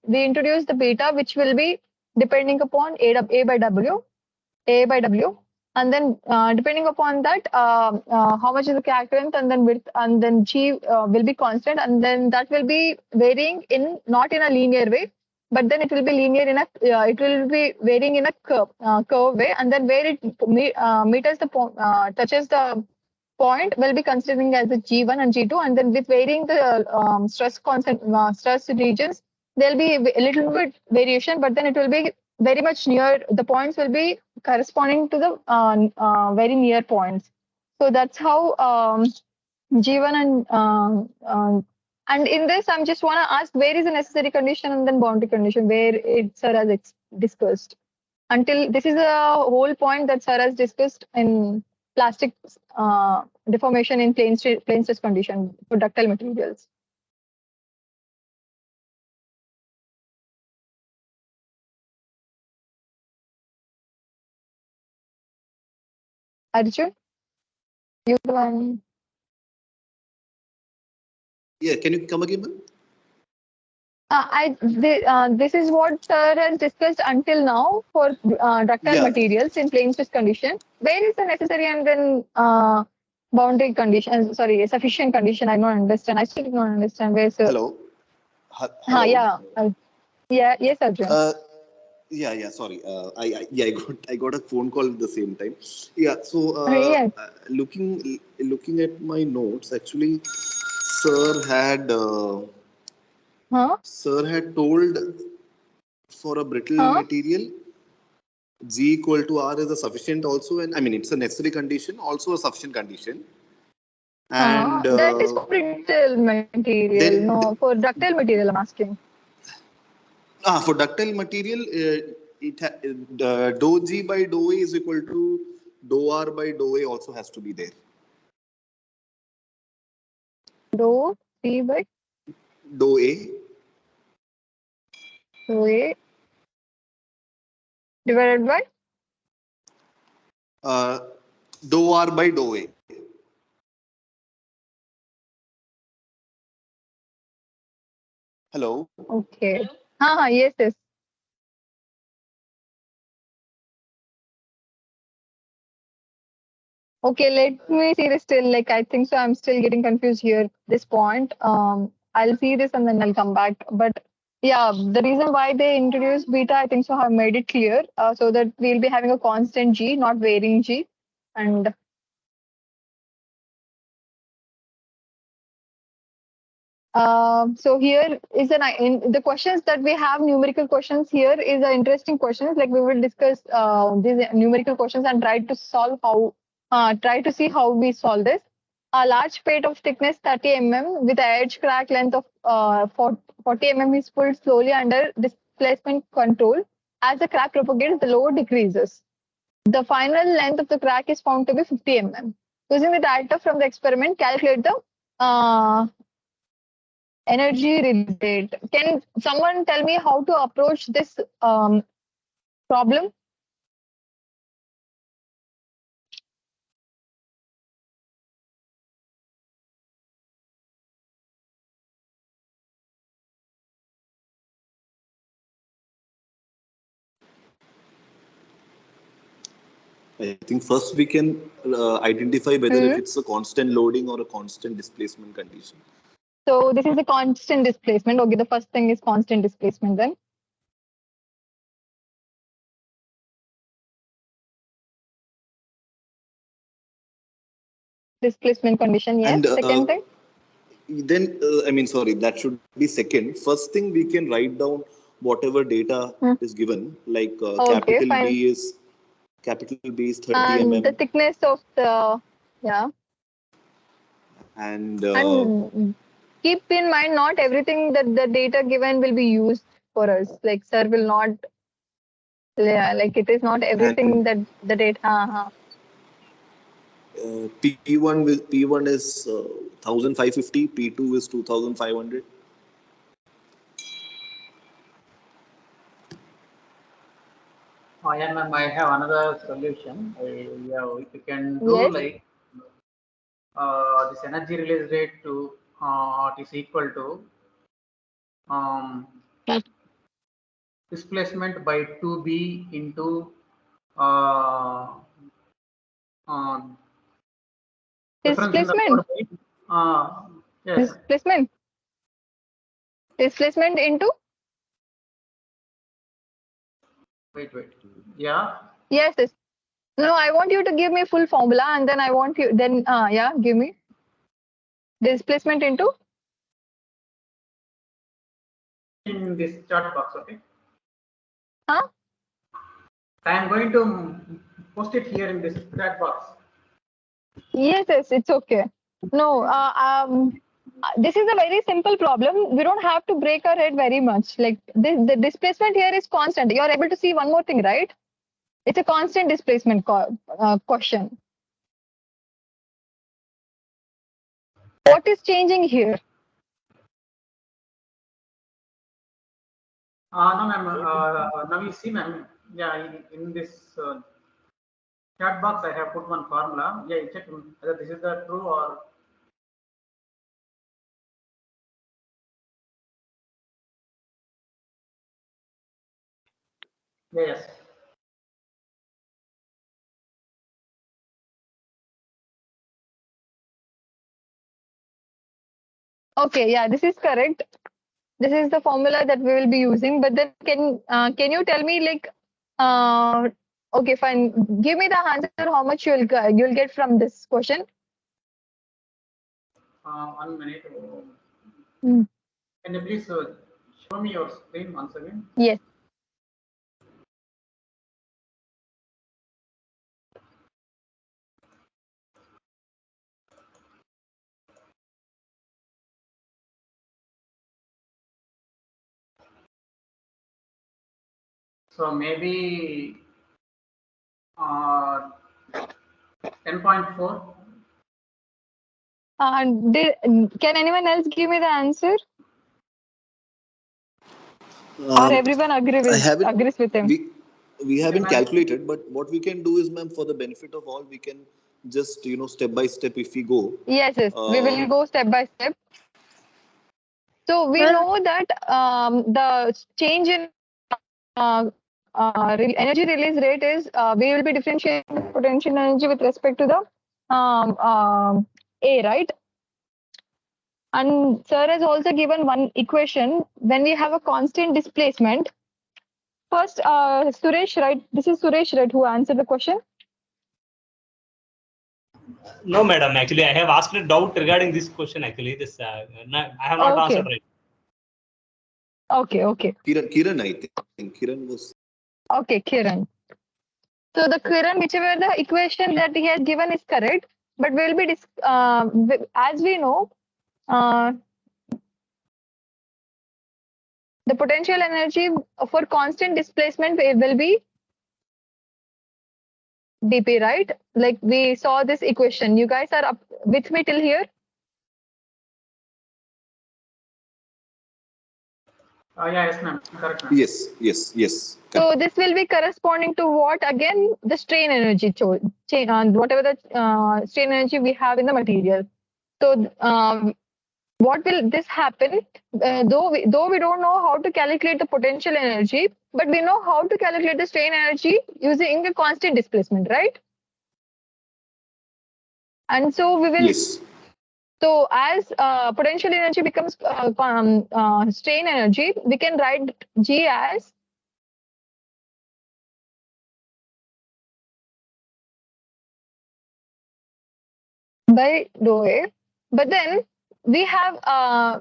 we introduced the beta, which will be depending upon A by W, and then depending upon that, how much is the crack length, and then width, and then G will be constant, and then that will be varying in not in a linear way, but then it will be linear in a it will be varying in a curve way, and then where it meters the touches the point will be considering as a G1 and G2, and then with varying the stress regions, there'll be a little bit variation, but then it will be very much near, the points will be corresponding to the very near points. So that's how G1 and in this, I'm just want to ask, where is the necessary condition and then boundary condition, where it Sir has discussed. Until this is a whole point that Sir has discussed in plastic deformation in plane stress condition for ductile materials. Arjun, you can. Yeah, can you come again, ma'am? This is what Sir has discussed until now for ductile Yeah. materials in plane stress condition. Where is the necessary and then boundary condition? Sorry, sufficient condition. I don't understand. I still don't understand where Sir. Hello. Hello. Yeah. Yes, Arjun. Yeah. Sorry. I got a phone call at the same time. Yeah. So Yes. looking at my notes, actually, sir had told for a brittle material, G equal to R is a sufficient also, and I mean it's a necessary condition, also a sufficient condition. And that is for brittle material. No, for ductile material, I'm asking. For ductile material, dou G by dou A is equal to dou R by dou A also has to be there. Dou G by Dou A. dou A divided by Dou R by dou A. Hello. Okay. Yes. Okay, let me see this still. Like, I think so. I'm still getting confused here. This point. I'll see this and then I'll come back. But yeah, the reason why they introduced beta, I think so, have made it clear, so that we'll be having a constant G, not varying G, and so here is in the questions that we have, numerical questions here is an interesting questions. Like we will discuss these numerical questions and try to solve try to see how we solve this. A large plate of thickness 30 mm with an edge crack length of 40 mm is pulled slowly under displacement control. As the crack propagates, the load decreases. The final length of the crack is found to be 50 mm. Using the data from the experiment, calculate the energy release rate. Can someone tell me how to approach this problem? I think first we can identify whether if it's a constant loading or a constant displacement condition. So this is a constant displacement. Okay, the first thing is constant displacement then. Displacement condition, yes. And, second thing? Then, I mean, sorry, that should be second. First thing, we can write down whatever data is given, like capital fine. B is 30 and mm. The thickness of the, And keep in mind, not everything that the data given will be used for us. Like sir will not, like it is not everything that the data. P1 is 1550, P2 is 2500. Yeah, ma'am, I have another solution. Yeah, we can do Yes. like this energy release rate to it is equal to um, displacement by 2b into uh, uh, difference in the Displacement. load by yes. Displacement. Displacement into. Wait. Yeah. Yes. Yes. No, I want you to give me full formula, and then I want you. Then yeah, give me displacement into. In this chart box, okay. Huh? I am going to post it here in this chat box. Yes. Yes. It's okay. No. This is a very simple problem. We don't have to break our head very much. Like this, the displacement here is constant. You're able to see one more thing, right? It's a constant displacement question. What is changing here? No, ma'am. Now you see, ma'am. Yeah, in this chat box, I have put one formula. Yeah, you check whether this is the true or. Yes. Okay, yeah, this is correct. This is the formula that we will be using. But then can you tell me like okay, fine. Give me the answer. How much you'll get from this question? 1 minute. Hmm. Can you please show me your screen once again? Yes. So maybe 10.4. Can anyone else give me the answer? Or Um, everyone I haven't. agrees with him? We Okay, haven't ma'am. calculated, but what we can do is, ma'am, for the benefit of all, we can just step by step if we go. Yes, yes. We Uh, will go step by step. So we Ma'am, know that the change in energy release rate is we will be differentiating potential energy with respect to the A, right? And sir has also given one equation when we have a constant displacement. First, Suresh, right? This is Suresh, right, who answered the question? No, madam. Actually, I have asked a doubt regarding this question. Actually, I have not Okay. answered right. Okay. Kiran, I think Kiran was. Okay, Kiran. So the Kiran, whichever the equation that he has given is correct, but we'll be as we know, the potential energy for constant displacement will be dp, right? Like we saw this equation. You guys are up with me till here? Yeah, yes, ma'am. Correct, ma'am. Yes. So this will be corresponding to what again? The strain energy, whatever the strain energy we have in the material. So what will this happen? Though we don't know how to calculate the potential energy, but we know how to calculate the strain energy using a constant displacement, right? And so we will. Yes. So as potential energy becomes strain energy, we can write G as by rho A. But then we have a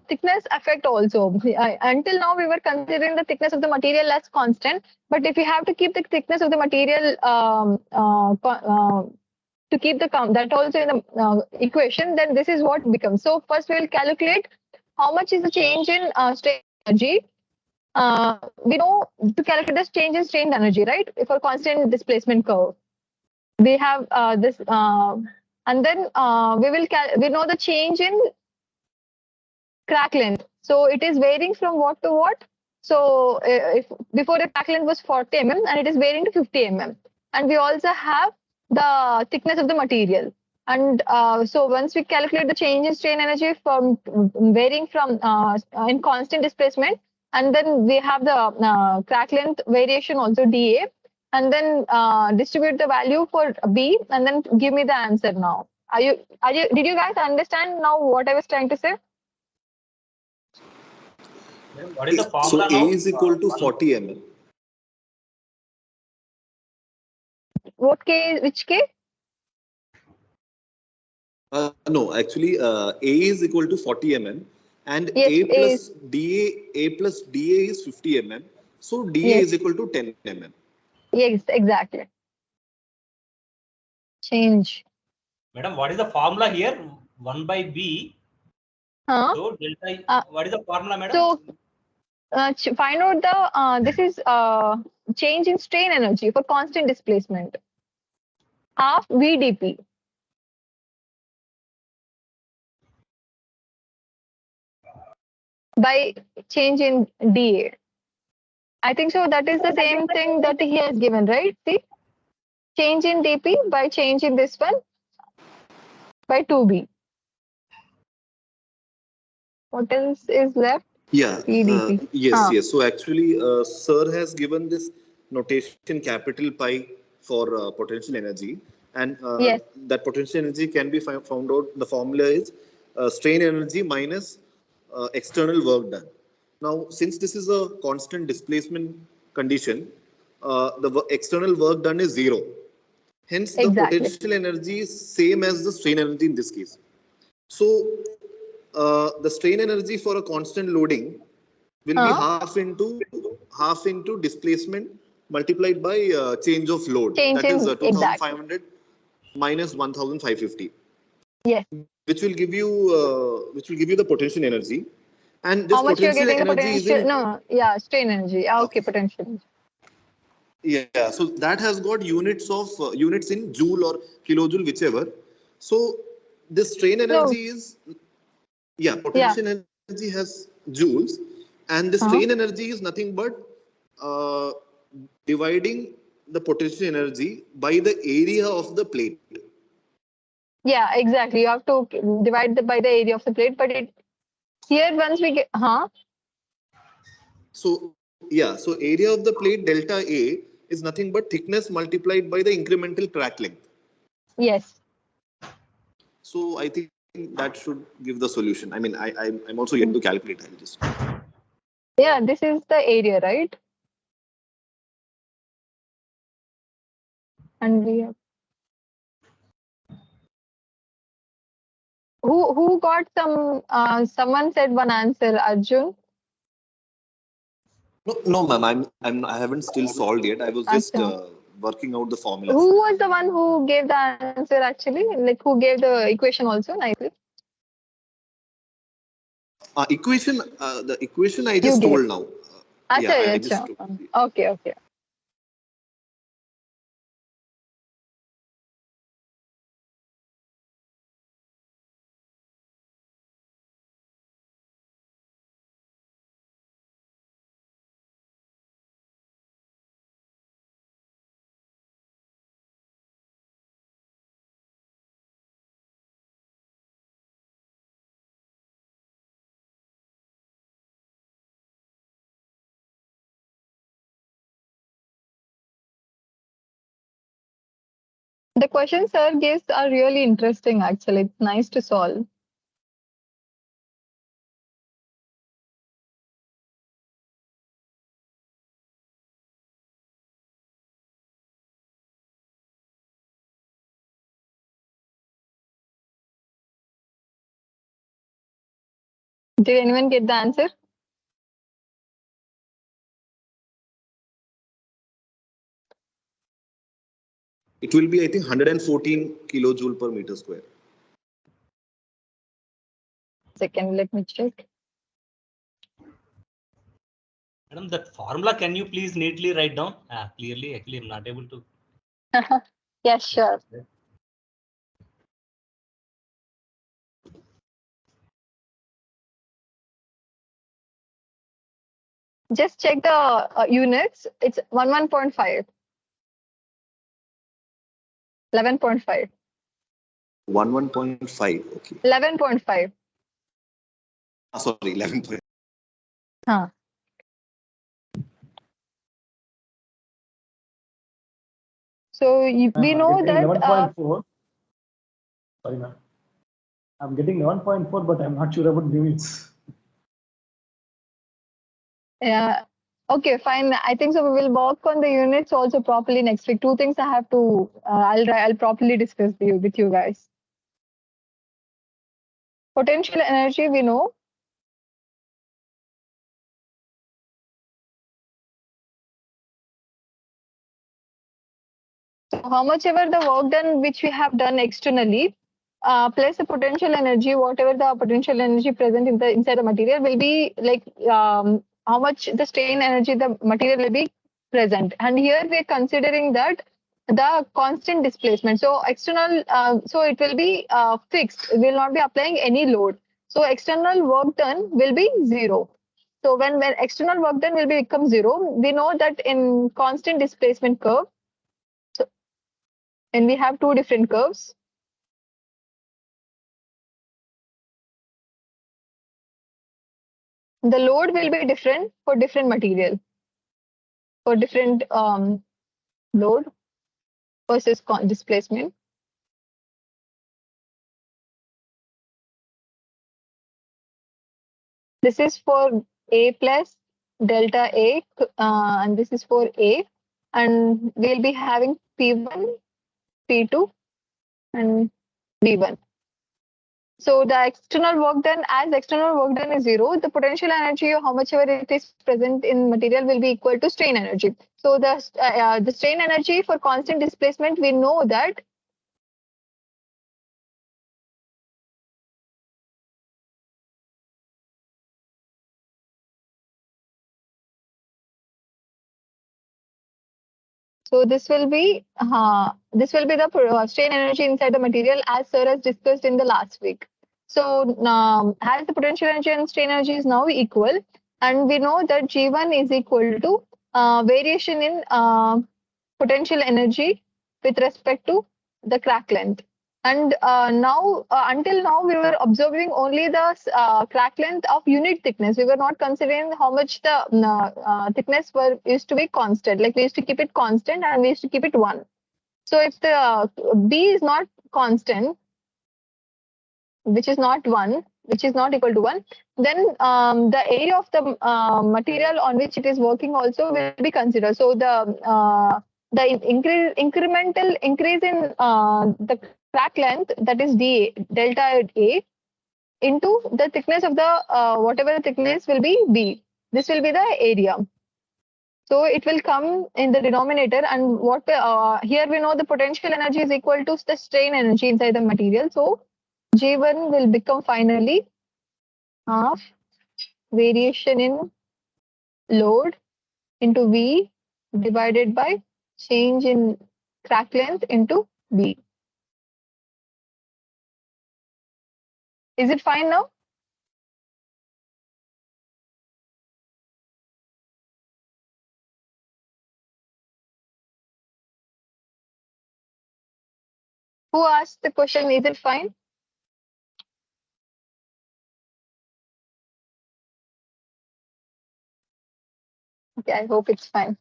thickness effect also. Until now we were considering the thickness of the material as constant, but if we have to keep the thickness of the material to keep the count that also in the equation, then this is what becomes. So first we will calculate how much is the change in strain energy. We know to calculate this change in strain energy, right? For constant displacement curve, we have this, and then we know the change in crack length. So it is varying from what to what? So if before the crack length was 40 mm and it is varying to 50 mm. And we also have the thickness of the material. And so once we calculate the change in strain energy from varying from in constant displacement, and then we have the crack length variation also dA, and then distribute the value for B, and then give me the answer now. Did you guys understand now what I was trying to say? Madam, what is the So formula A now? is equal to 40 mm. What K? Which K? No, actually, A is equal to 40 mm, and Yes, A plus dA is 50 mm. So dA yes, is equal to 10 mm. yes, exactly. Change. Madam, what is the formula here? 1 by B. Huh? So delta. Uh, What is the formula, madam? So find out the this is change in strain energy for constant displacement. Half VdP. By change in dA. I think so. That is the same thing that he has given, right? See, change in dP by change in this one by 2B. What else is left? Yeah, VdP. yes, yes. So actually, Sir has given this notation capital pi for potential energy, and Yes, that potential energy can be found out. The formula is strain energy minus external work done. Now, since this is a constant displacement condition, the external work done is zero. Hence, the exactly. potential energy is same as the strain energy in this case. So, the strain energy for a constant loading will be Huh? half into displacement multiplied by change of load. Change That is in exactly. 2,500 minus 1,550, Yes. which will give you the potential energy. And How this much you're potential getting the energy is potential? in No, yeah, strain energy. Okay, okay. potential. Yeah, so that has got units in joule or kilojoule, whichever. So this strain No, energy is yeah. potential energy has joules, and the Huh? strain energy is nothing but uh, dividing the potential energy by the area of the plate. Yeah, exactly. You have to divide by the area of the plate, but it here once we get, huh? So so area of the plate delta A is nothing but thickness multiplied by the incremental crack length. Yes. So I think that should give the solution. I mean, I'm also yet to calculate. I'll just. Yeah, this is the area, right? And we have who got some someone said one answer, Arjun. No, ma'am. I haven't still solved yet. I was just Acha. working out the formulas. Who was the one who gave the answer actually? Like who gave the equation also nicely? The equation I You just gave. told now. Acha, I just acha. told. Okay, okay. The questions sir gives are really interesting actually. It's nice to solve. Did anyone get the answer? It will be, I think, 114 kilojoule per meter square. Second, let me check. Madam, that formula can you please neatly write down? Clearly, actually, I'm not able to. Yeah, sure. Just check the units. It's 11.5. 11.5. 1.5. Okay. 11.5. Sorry, 11. Huh. So we know that 11.4. Sorry, ma'am. I'm getting 11.4, but I'm not sure about units. yeah. Okay, fine. I think so. We will work on the units also properly next week. Two things I have to. I'll properly discuss with you guys. Potential energy we know. So how much ever the work done which we have done externally, plus the potential energy, whatever the potential energy present in the inside the material will be like how much the strain energy the material will be present. And here we are considering that the constant displacement. So external, so it will be fixed. We will not be applying any load. So external work done will be zero. So when external work done will become zero, we know that in constant displacement curve. So and we have two different curves. The load will be different for different material, for different load versus displacement. This is for A plus delta A, and this is for A. And we'll be having P1, P2, and V1. So the external work done, as external work done is zero, the potential energy or how much ever it is present in material will be equal to strain energy. So the strain energy for constant displacement, we know that so this will be the strain energy inside the material as sir has discussed in the last week. So as the potential energy and strain energy is now equal, and we know that G1 is equal to variation in potential energy with respect to the crack length. And now, until now, we were observing only the crack length of unit thickness. We were not considering how much the thickness used to be constant. Like we used to keep it constant and we used to keep it 1. So if the B is not constant, which is not 1, which is not equal to 1, then the area of the material on which it is working also will be considered. So the incremental increase in the crack length, that is delta A, into the thickness of the whatever the thickness will be B. This will be the area. So it will come in the denominator, and what here we know the potential energy is equal to the strain energy inside the material. So G1 will become finally half variation in load into V divided by change in crack length into B. Is it fine now? Who asked the question? Is it fine? Okay, I hope it's fine.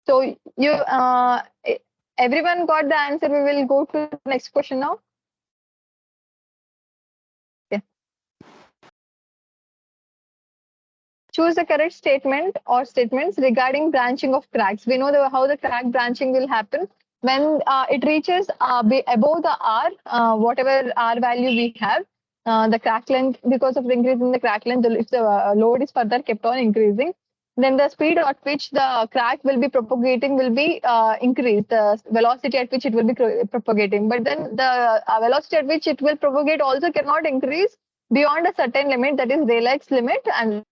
So you everyone got the answer. We will go to the next question now. Okay. Choose the correct statement or statements regarding branching of cracks. We know how the crack branching will happen when it reaches above the R, whatever R value we have. The crack length, because of the increase in the crack length, if the load is further kept on increasing, then the speed at which the crack will be propagating will be increased, the velocity at which it will be propagating. But then the velocity at which it will propagate also cannot increase beyond a certain limit, that is Rayleigh's limit, and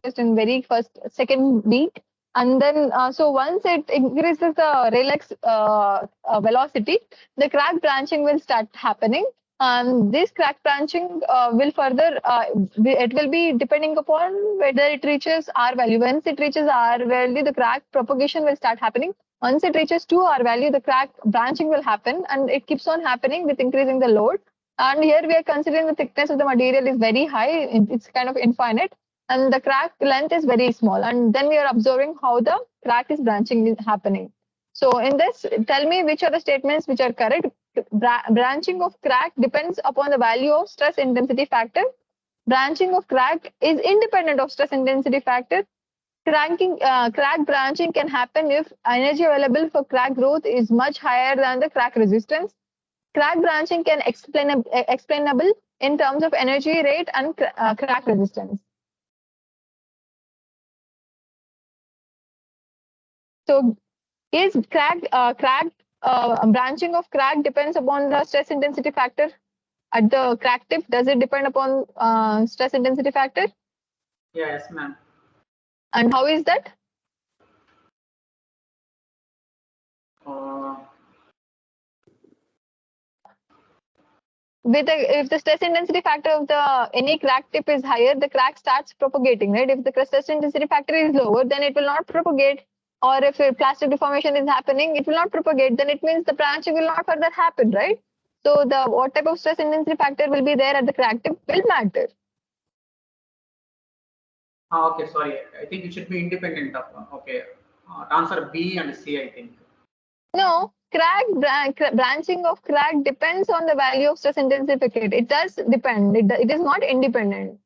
just in very second beat. And then, so once it increases the Rayleigh's velocity, the crack branching will start happening. This crack branching will further, it will be depending upon whether it reaches R value. Once it reaches R value, the crack propagation will start happening. Once it reaches 2 R value, the crack branching will happen, and it keeps on happening with increasing the load. And here we are considering the thickness of the material is very high, it's kind of infinite, and the crack length is very small. And then we are observing how the crack is branching is happening. So in this, tell me which are the statements which are correct. Branching of crack depends upon the value of stress intensity factor. Branching of crack is independent of stress intensity factor. Crack branching can happen if energy available for crack growth is much higher than the crack resistance. Crack branching can explainable in terms of energy rate and crack resistance. So is branching of crack depends upon the stress intensity factor at the crack tip? Does it depend upon stress intensity factor? Yes, ma'am. And how is that? If the stress intensity factor of the any crack tip is higher, the crack starts propagating, right? If the stress intensity factor is lower, then it will not propagate. Or if plastic deformation is happening, it will not propagate. Then it means the branching will not further happen, right? So the what type of stress intensity factor will be there at the crack tip will matter. Okay, sorry. I think it should be independent of. Okay, answer B and C, I think. No, branching of crack depends on the value of stress intensity factor. It does depend. It is not independent.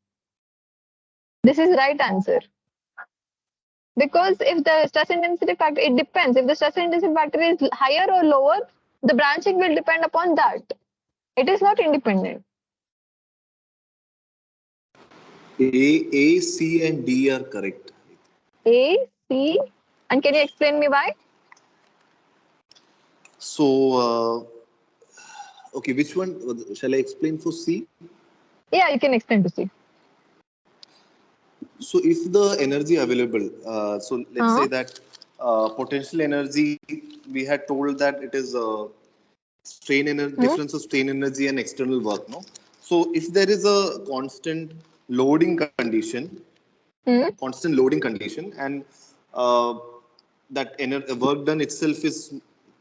This is right answer. Because if the stress intensity factor, it depends. If the stress intensity factor is higher or lower, the branching will depend upon that. It is not independent. A, C, and D are correct. A, C, and can you explain me why? So, okay, which one shall I explain for C? Yeah, you can explain to C. So, if the energy available, so let's say that potential energy, we had told that it is strain energy, difference of strain energy and external work, no? So, if there is a constant loading condition, and that work done itself is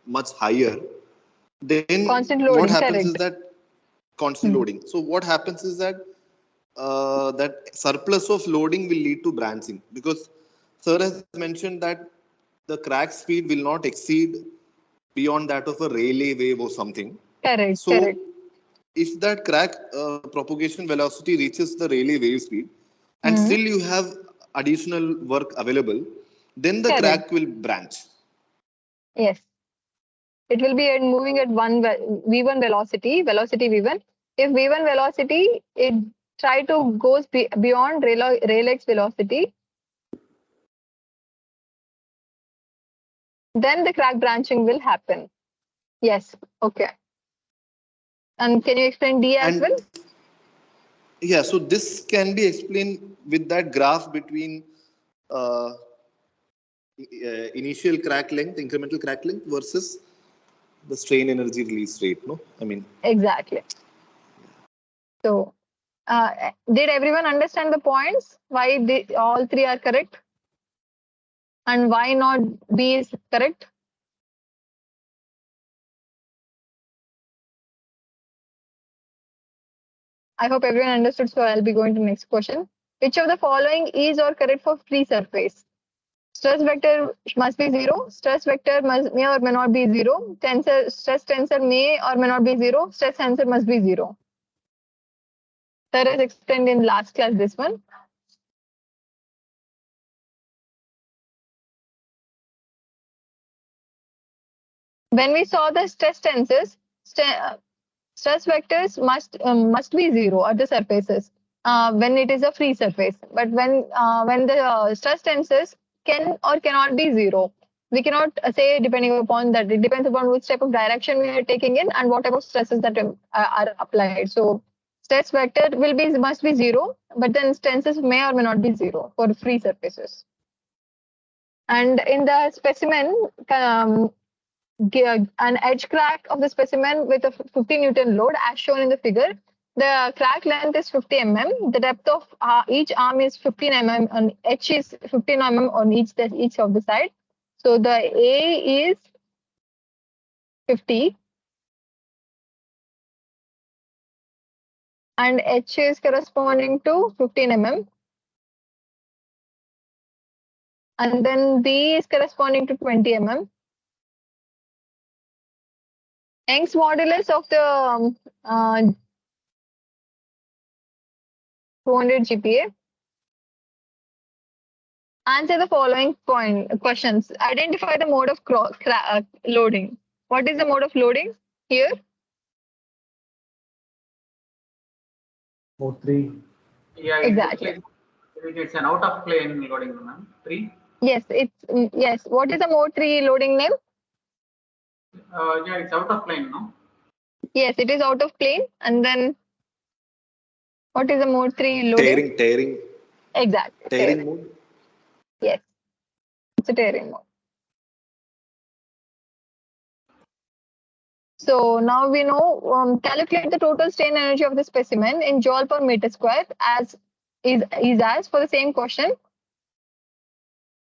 much higher, then constant loading, what happens correct. is that constant loading. So what happens is that that surplus of loading will lead to branching, because sir has mentioned that the crack speed will not exceed beyond that of a Rayleigh wave or something. Correct. So correct. if that crack propagation velocity reaches the Rayleigh wave speed, and still you have additional work available, then the crack will branch. Yes. It will be moving at v1 velocity v1. If v1 velocity, it try to goes beyond Rayleigh's velocity, then the crack branching will happen. Yes. Okay. And can you explain D as well? Yeah, so this can be explained with that graph between initial crack length, incremental crack length versus the strain energy release rate, no? I mean. Exactly. So, did everyone understand the points? Why all three are correct? And why not B is correct? I hope everyone understood, so I'll be going to the next question. Which of the following is or correct for free surface? Stress vector must be 0. Stress vector may or may not be 0. Stress tensor may or may not be 0. Stress tensor must be 0. Sir has explained in last class this one. When we saw the stress tensors, stress vectors must be 0 at the surfaces when it is a free surface. But when the stress tensors can or cannot be 0, we cannot say depending upon that. It depends upon which type of direction we are taking in and what type of stresses that are applied. So stress vector must be 0, but then tensors may or may not be 0 for free surfaces. And in the specimen, an edge crack of the specimen with a 50 Newton load as shown in the figure. The crack length is 50 mm. The depth of each arm is 15 mm. On H is 15 mm on each of the side. So the A is 50 and H is corresponding to 15 mm. And then B is corresponding to 20 mm. Young's modulus of the 200 GPa. Answer the following questions. Identify the mode of loading. What is the mode of loading here? Mode 3. Yeah, Exactly. It's an out of plane loading, ma'am. 3. Yes, yes. What is the mode 3 loading name? Yeah, it's out of plane, no? Yes, it is out of plane. And then what is the mode 3 loading? Tearing. Exactly. Tearing mode. Yes, it's a tearing mode. So now we know, calculate the total strain energy of the specimen in joule per meter square as for the same question.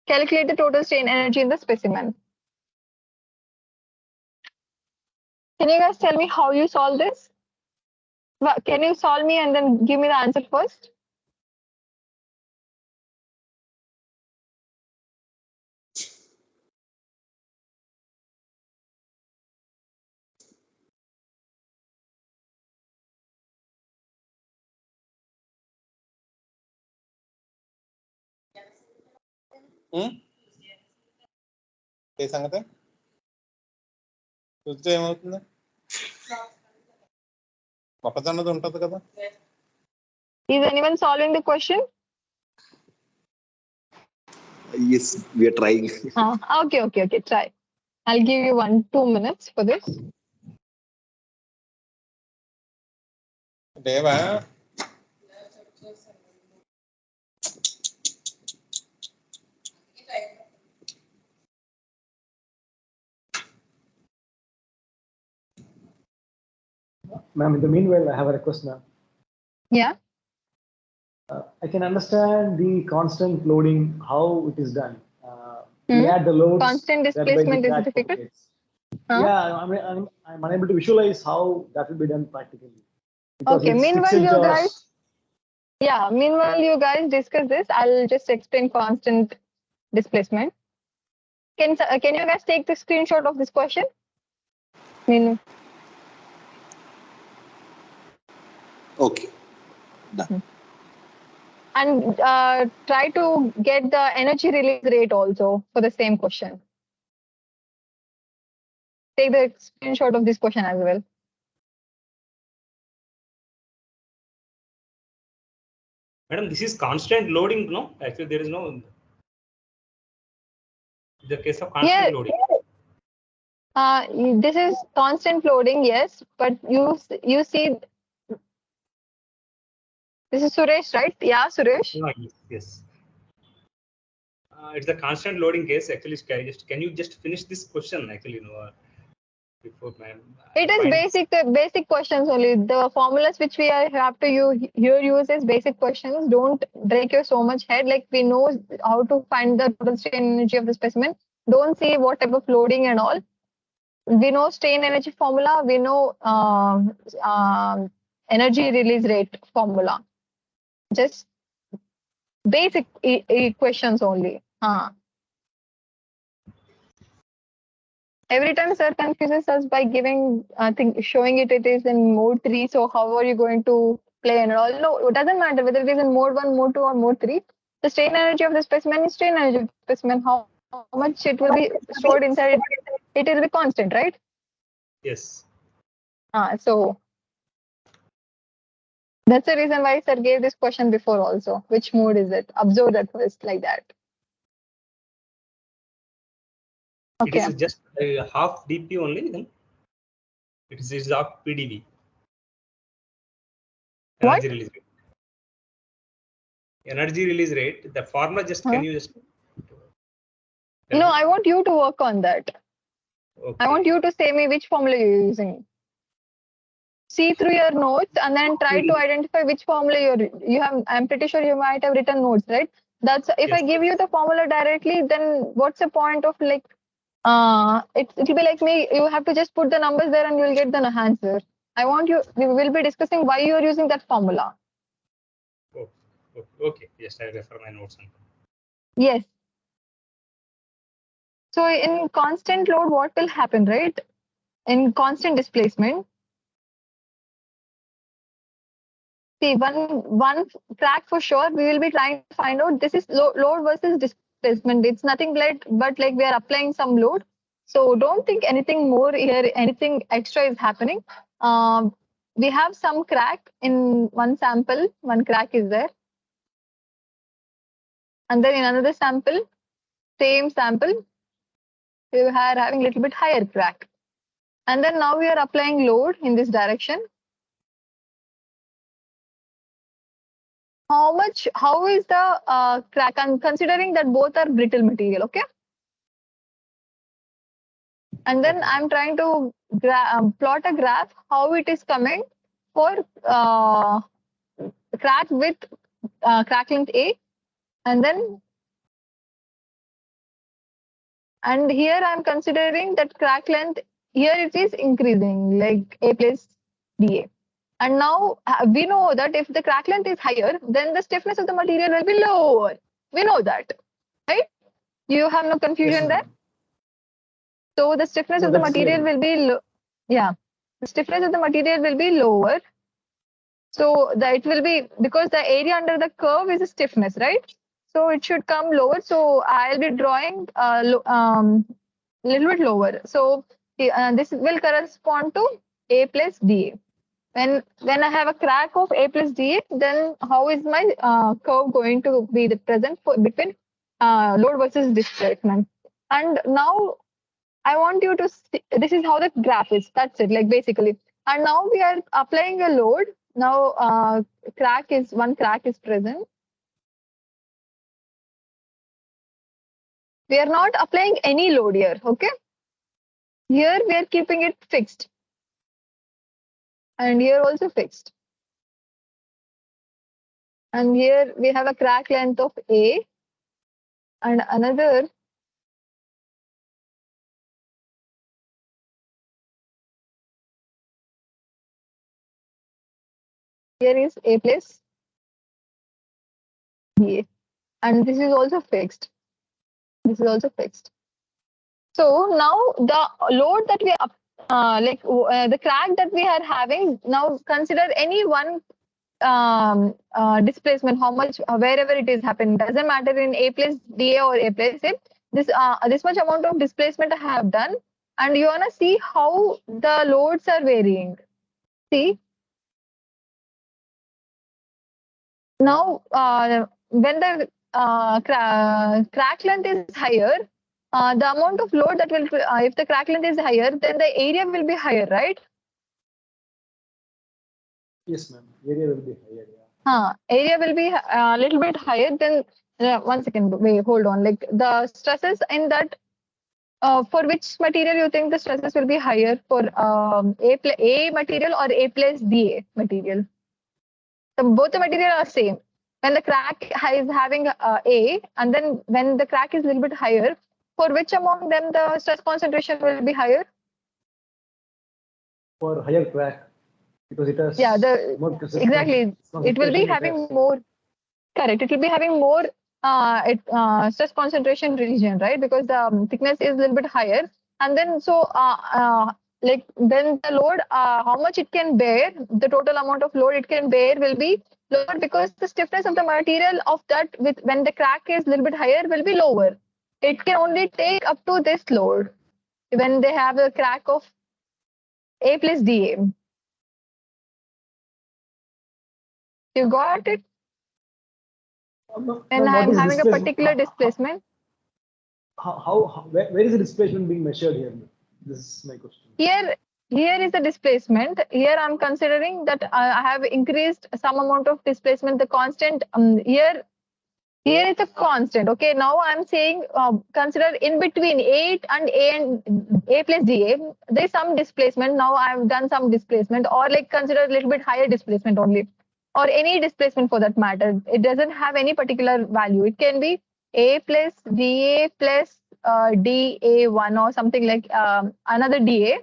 Calculate the total strain energy in the specimen. Can you guys tell me how you solve this? Can you solve me and then give me the answer first? ఏ సంగతి చూస్తే ఏమవుతుంది మొక్కజొన్నది ఉంటుంది కదా. Is anyone solving the question? Yes, we are trying. Okay. Try. I'll give you 2 minutes for this. దేవా Ma'am, in the meanwhile, I have a request, ma'am. Yeah. I can understand the constant loading, how it is done. We add the loads. Constant thereby the displacement is crack difficult. propagates. Huh? Yeah, I'm unable to visualize how that will be done practically. Because Okay. it's Meanwhile, 6 you inch guys. Yeah. Meanwhile, you guys discuss this. I'll just explain constant displacement. Can you guys take the screenshot of this question? Okay. Done. And try to get the energy release rate also for the same question. Take the screenshot of this question as well. Madam, this is constant loading, no? Actually, there is no. The case of constant loading. This is constant loading, yes, but you see. This is Suresh, right? Yeah, Suresh. Yes. It's the constant loading case. Actually, can you just finish this question? Actually, before ma'am. It is basic questions only. The formulas which we have to use is basic questions. Don't break your so much head. Like we know how to find the total strain energy of the specimen. Don't see what type of loading and all. We know strain energy formula. We know energy release rate formula. Just basic questions only. Every time sir confuses us by showing it is in mode 3. So how are you going to play and all? No, it doesn't matter whether it is in mode 1, mode 2 or mode 3. The strain energy of the specimen is strain energy of the specimen. How much it will be stored inside it will be constant, right? Yes. So that's the reason why sir gave this question before also. Which mode is it? Observe that first, like that. Okay. It is just half dp only. Then it is half pdv. What? Energy release rate. The formula just can you just. No, I want you to work on that. Okay. I want you to say me which formula you're using. See through your notes and then try to identify which formula you have. I'm pretty sure you might have written notes, right? That's if Yes, I give you the formula directly, then what's the point of like? It'll be like me. You have to just put the numbers there and you'll get the answer. I want you. We will be discussing why you are using that formula. Oh, okay. Yes, I refer my notes. Yes. So in constant load, what will happen, right? In constant displacement, see one track for sure. We will be trying to find out this is load versus displacement. It's nothing but like we are applying some load. So don't think anything more here. Anything extra is happening. We have some crack in one sample. One crack is there, and then in another sample, same sample, we are having a little bit higher crack. And then now we are applying load in this direction. How is the crack? I'm considering that both are brittle material, okay? And then I'm trying to plot a graph, how it is coming for crack with crack length A. And here I'm considering that crack length, here it is increasing like A plus dA. And now we know that if the crack length is higher, then the stiffness of the material will be lower. We know that, right? You have no confusion there? So the stiffness of the material will be the stiffness of the material will be lower. So it will be because the area under the curve is a stiffness, right? So it should come lower. So I'll be drawing little bit lower. So this will correspond to A plus dA. When I have a crack of A plus dA, then how is my curve going to be the present between load versus displacement? And now I want you to see, this is how the graph is. That's it, like basically. And now we are applying a load. Now one crack is present. We are not applying any load here, okay? Here we are keeping it fixed. And here also fixed. And here we have a crack length of A and another here is A plus B. And this is also fixed. This is also fixed. So now the load that we are the crack that we are having, now consider any one displacement, how much, wherever it is happening, doesn't matter in A plus dA or A plus A. This much amount of displacement I have done, and you wanna see how the loads are varying. See, now when the crack length is higher, the amount of load that will, if the crack length is higher, then the area will be higher, right? Yes, ma'am. Area will be higher. Yeah. Area will be a little bit higher than. 1 second, wait, hold on. Like the stresses in that, for which material you think the stresses will be higher, for A material or A plus dA material? So both the material are same. When the crack is having A, and then when the crack is a little bit higher, for which among them the stress concentration will be higher? For higher crack, because it has more exactly. It will be having more. Correct. It will be having more stress concentration region, right? Because the thickness is a little bit higher, and then like then the load, how much it can bear, the total amount of load it can bear will be lower, because the stiffness of the material of that when the crack is a little bit higher will be lower. It can only take up to this load when they have a crack of A plus dA. You got it? When I'm having a particular displacement. Where is the displacement being measured here? This is my question. Here is the displacement. Here I'm considering that I have increased some amount of displacement. The constant here Here it's a constant. Okay, now I'm saying consider in between 8 and A plus dA. There's some displacement. Now I've done some displacement, or like consider a little bit higher displacement only, or any displacement for that matter. It doesn't have any particular value. It can be A plus dA plus dA1 or something like another dA.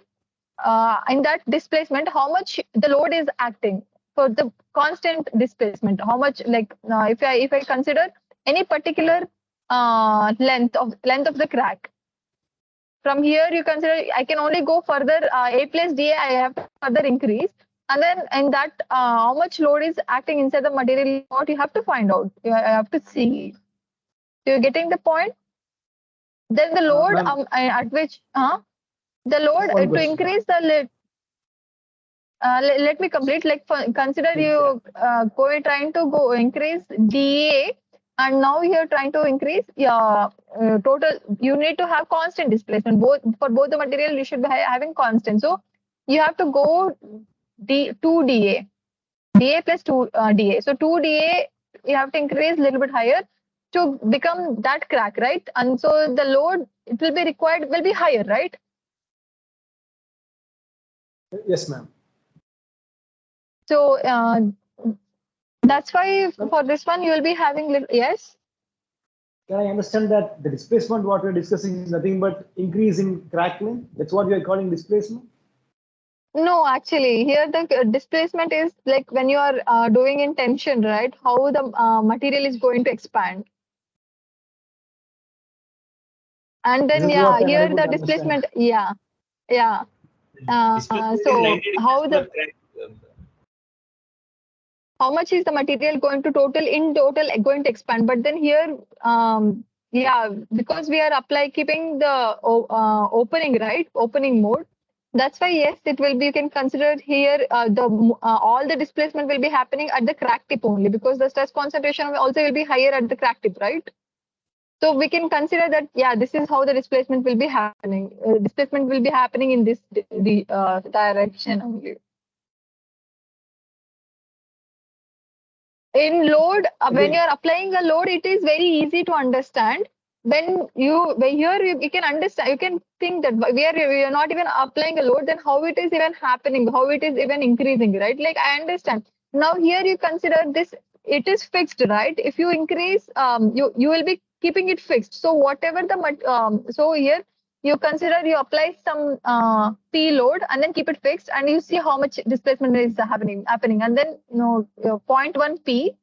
In that displacement, how much the load is acting for the constant displacement? How much, like if I consider any particular length of the crack. From here, you consider I can only go further. A plus dA, I have to further increase, and then in that how much load is acting inside the material? What you have to find out. You have to see. So you're getting the point. Then the load at which the load One to question. increase the let me complete. Like consider you trying to go increase dA, and now you're trying to increase total. You need to have constant displacement. For both the material, you should be having constant. So you have to go 2 dA plus 2 dA. So 2 dA you have to increase a little bit higher to become that crack, right? And so the load it will be required will be higher, right? Yes, ma'am. So that's why for this one you will be having yes. Can I understand that the displacement what we're discussing is nothing but increase in crack length? That's what we are calling displacement? No, actually, here the displacement is like when you are doing in tension, right? How the material is going to expand. And then, yeah, here the displacement, yeah. Displacement is So 90 degrees how per the crack. how much is the material going to total going to expand? But then here, yeah, because we are keeping the opening, right? Opening mode. That's why, yes, it will be, you can consider here all the displacement will be happening at the crack tip only, because the stress concentration also will be higher at the crack tip, right? So we can consider that, yeah, this is how the displacement will be happening. Displacement will be happening in this direction only. In load, when you are applying a load, it is very easy to understand. When here you can understand, you can think that we are not even applying a load, then how it is even happening, how it is even increasing, right? Like I understand. Now here you consider this, it is fixed, right? If you increase, you will be keeping it fixed. So whatever the so here you consider you apply some P load and then keep it fixed, and you see how much displacement is happening, and then 0.1 P.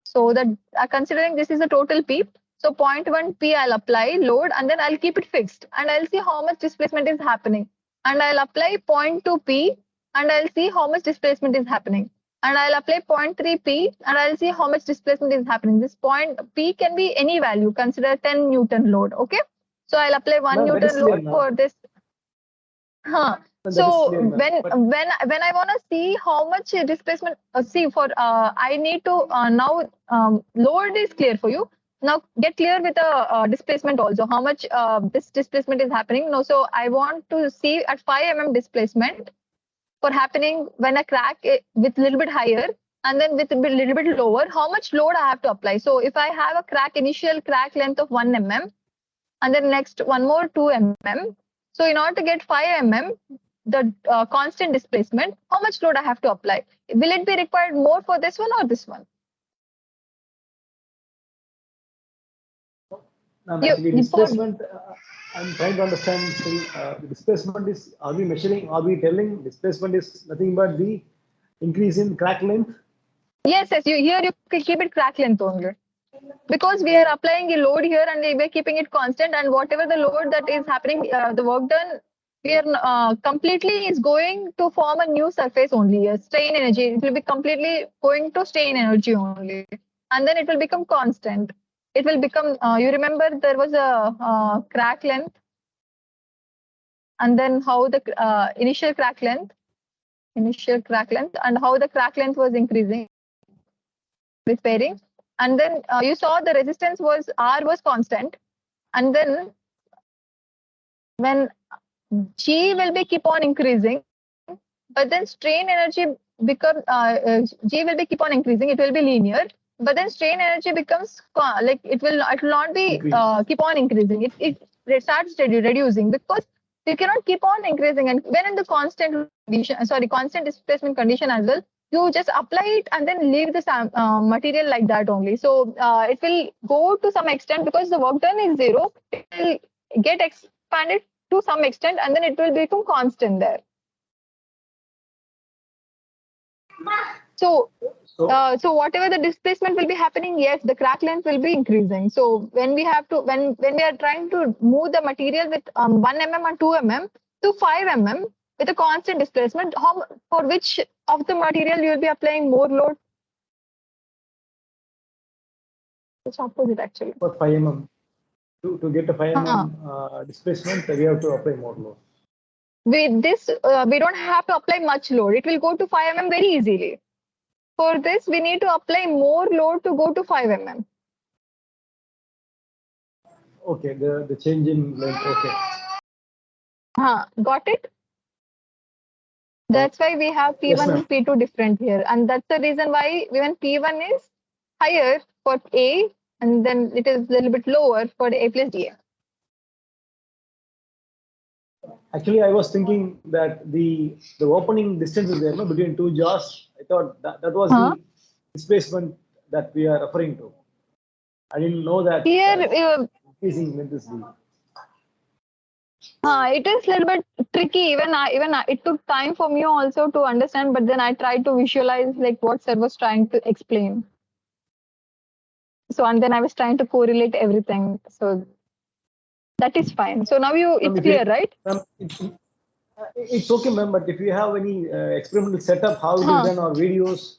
So that considering this is a total P, so 0.1 P I'll apply load, and then I'll keep it fixed, and I'll see how much displacement is happening, and I'll apply 0.2 P, and I'll see how much displacement is happening, and I'll apply 0.3 P, and I'll see how much displacement is happening. This point P can be any value. Consider 10 Newton load. Okay, so I'll apply 1 Newton load for this. So when I want to see how much displacement, see for I need to now load is clear for you. Now get clear with the displacement also. How much this displacement is happening? No, so I want to see at 5 mm displacement for happening when a crack with a little bit higher, and then with a little bit lower, how much load I have to apply. So if I have a crack, initial crack length of 1 mm, and then next one more 2 mm. So in order to get 5 mm, the constant displacement, how much load I have to apply? Will it be required more for this one or this one? Actually, displacement, I'm trying to understand still, the displacement is, are we telling displacement is nothing but the increase in crack length? Yes, here you can keep it crack length only. Because we are applying a load here and we are keeping it constant, and whatever the load that is happening, the work done, we are completely is going to form a new surface only. Strain energy, it will be completely going to strain energy only, and then it will become constant. It will become, you remember there was a crack length, and then how the initial crack length, and how the crack length was increasing with pairing. And then you saw the resistance was R was constant, and then when G will be keep on increasing, but then strain energy become G will be keep on increasing. It will be linear, but then strain energy becomes like it will not be keep on increasing. It starts reducing because you cannot keep on increasing. And when in the constant condition, constant displacement condition as well, you just apply it and then leave the material like that only. So it will go to some extent because the work done is zero. It will get expanded to some extent and then it will become constant there. So whatever the displacement will be happening, yes, the crack length will be increasing. So when we have to, when we are trying to move the material with 1 mm and 2 mm to 5 mm with a constant displacement, for which of the material you will be applying more load? It's opposite actually. For 5 mm. To get a 5 mm displacement, we have to apply more load. With this, we don't have to apply much load. It will go to 5 mm very easily. For this, we need to apply more load to go to 5 mm. Okay, the change in length. Okay. Got it? That's why we have P1 Yes, and P2 different here. And that's the reason why when P1 is higher for A and then it is a little bit lower for A plus DA. Actually, I was thinking that the opening distance is there, no, between two jaws. I thought that was the displacement that we are referring to. I didn't know that Here, increasing length is the. it is a little bit tricky. Even it took time for me also to understand, but then I tried to visualize like what sir was trying to explain. So and then I was trying to correlate everything. So that is fine. So now it's clear, right? It's okay, ma'am. But if you have any experimental setup, how it is done or videos.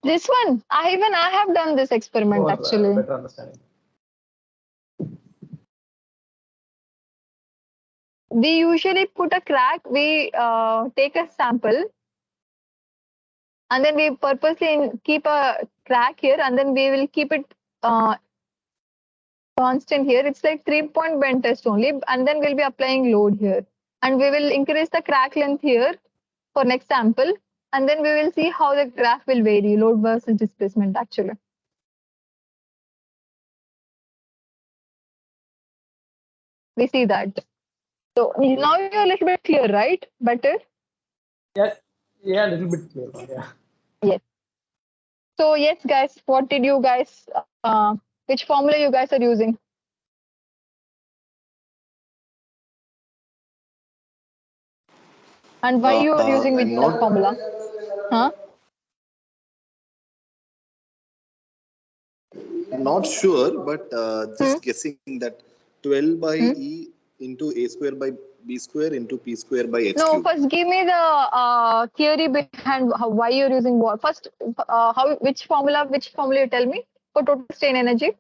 This one, I have done this experiment For, actually. better understanding. We usually put a crack. We take a sample, and then we purposely keep a crack here, and then we will keep it constant here. It's like 3-point bend test only, and then we'll be applying load here, and we will increase the crack length here for next sample, and then we will see how the graph will vary, load versus displacement actually. We see that. So now you're a little bit clear, right? Better? Yeah, a little bit clear. Yeah. Yes. So yes, guys, what did you guys, which formula you guys are using? And why you are using with that formula? Not sure, but just guessing that 12 by E into A square by B square into P square by H cube. No, first give me the theory behind why you're using what. First, which formula you tell me for total strain energy?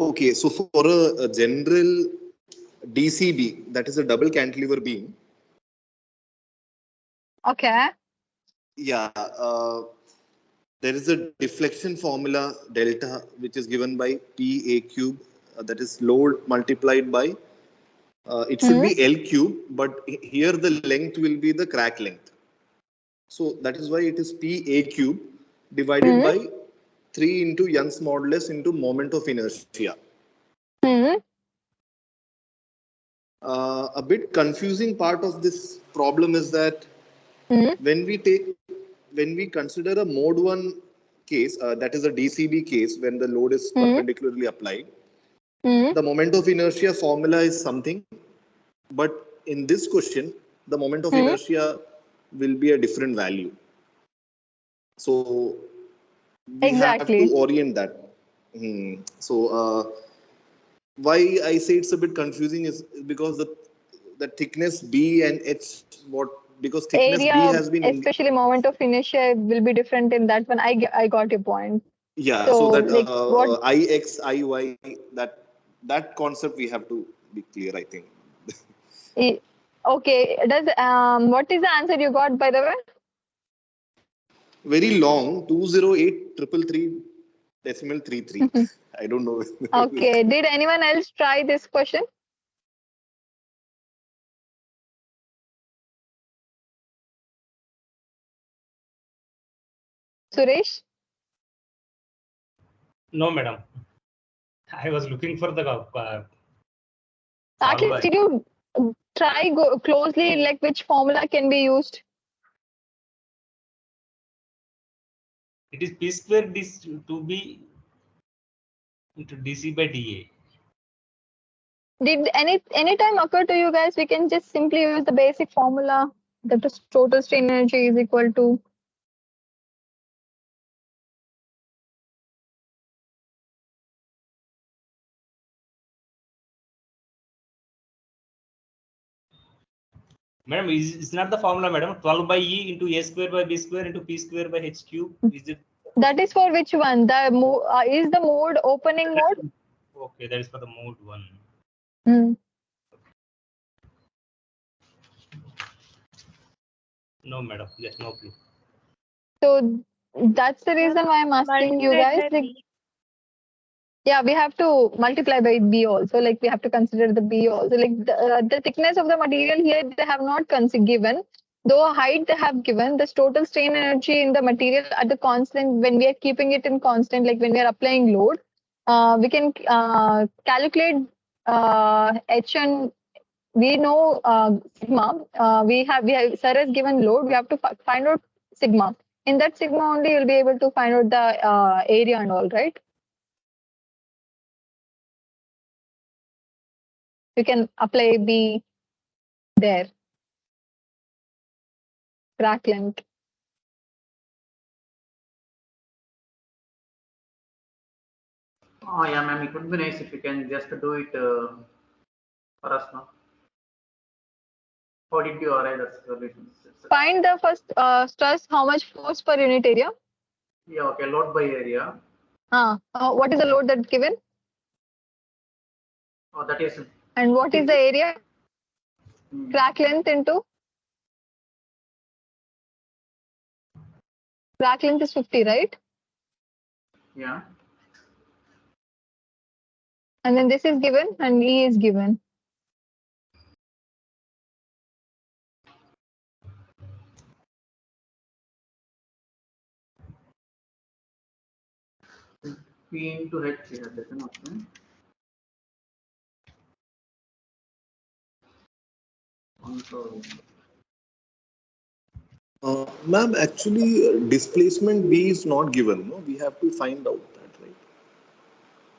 Okay, so for a general DCB, that is a double cantilever beam. Okay. Yeah, there is a deflection formula delta, which is given by PA cube, that is load multiplied by, it should be L cube, but here the length will be the crack length. So that is why it is PA cube divided by 3 into Young's modulus into moment of inertia. A bit confusing part of this problem is that when we consider a mode 1 case, that is a DCB case, when the load is perpendicularly applied, the moment of inertia formula is something, but in this question, the moment of inertia will be a different value. So we have to orient that. So why I say it's a bit confusing is because the thickness B and H, because thickness area, B has been especially moment of inertia will be different in that one. I got your point. Yeah, so that like IX, IY, that concept we have to be clear, I think. Okay, what is the answer you got, by the way? Very long, 208,333.33. I don't know. Okay, did anyone else try this question? Suresh? No, madam. I was looking for the At least solver. did you try go closely like which formula can be used? It is P square D 2B into dc by dA. Did any time occur to you guys? We can just simply use the basic formula that the total strain energy is equal to. Madam, is not the formula, madam? 12 by E into A square by B square into P square by H cube. Is it? That is for which one? The is the mode opening mode? Okay, that is for the mode 1. Hmm. No, madam. Yes, no, please. So that's the reason why I'm asking you guys. Multiplied by Like, B. yeah, we have to multiply by B also. Like we have to consider the B also. Like the thickness of the material here they have not given. Though height they have given, this total strain energy in the material at the constant when we are keeping it in constant, like when we are applying load, we can calculate H and we know sigma. We have sir has given load. We have to find out sigma. In that sigma only you'll be able to find out the area and all, right? You can apply B there. Crack length. Oh, yeah, ma'am. It would be nice if you can just do it for us now. How did you arrive at solutions? Find the first stress, how much force per unit area. Yeah, okay. Load by area. What is the load that's given? Oh, that is. And what is the area? Crack length into? Crack length is 50, right? Yeah. And then this is given and E is given. P into H here. That's an option. Ma'am, actually, displacement B is not given. No, we have to find out that, right?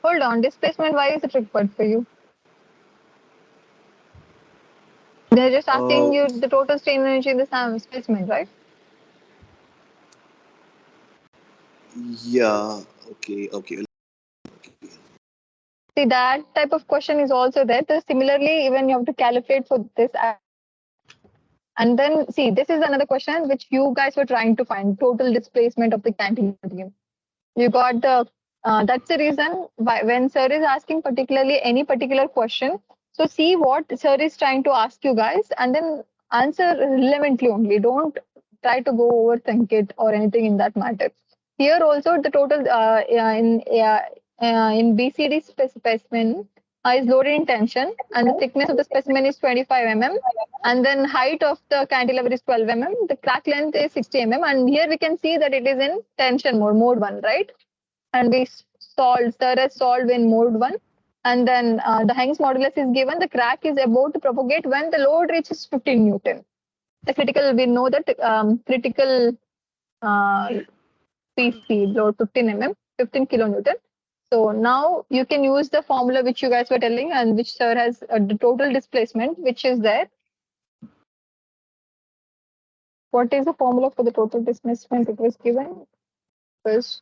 Hold on, displacement, why is it required for you? They're just asking you the total strain energy in the displacement, right? Yeah. Okay. See, that type of question is also there. So similarly, even you have to calculate for this. And then, see, this is another question which you guys were trying to find, total displacement of the cantilever. You got the, that's the reason why when sir is asking particularly any particular question, so see what sir is trying to ask you guys and then answer relevantly only. Don't try to go overthink it or anything in that matter. Here also the total in BCD specimen is loaded in tension and the thickness of the specimen is 25 mm and then height of the cantilever is 12 mm. The crack length is 60 mm and here we can see that it is in tension mode 1, right? And we sir has solved in mode 1 and then the Heng's modulus is given. The crack is about to propagate when the load reaches 15 Newton. The critical, we know that critical PC load 15 mm, 15 kilonewton. So now you can use the formula which you guys were telling and which sir has the total displacement which is there. What is the formula for the total displacement it was given? Was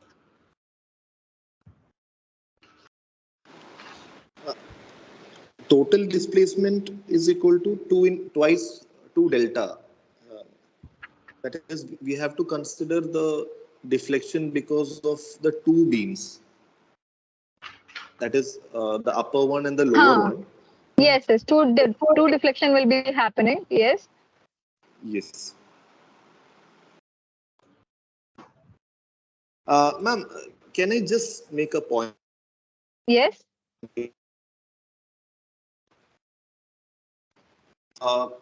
Total displacement is equal to twice 2 delta. That is, we have to consider the deflection because of the two beams. That is the upper one and the lower one. Yes, two deflection will be happening. Yes. Yes. Ma'am, can I just make a point? Yes.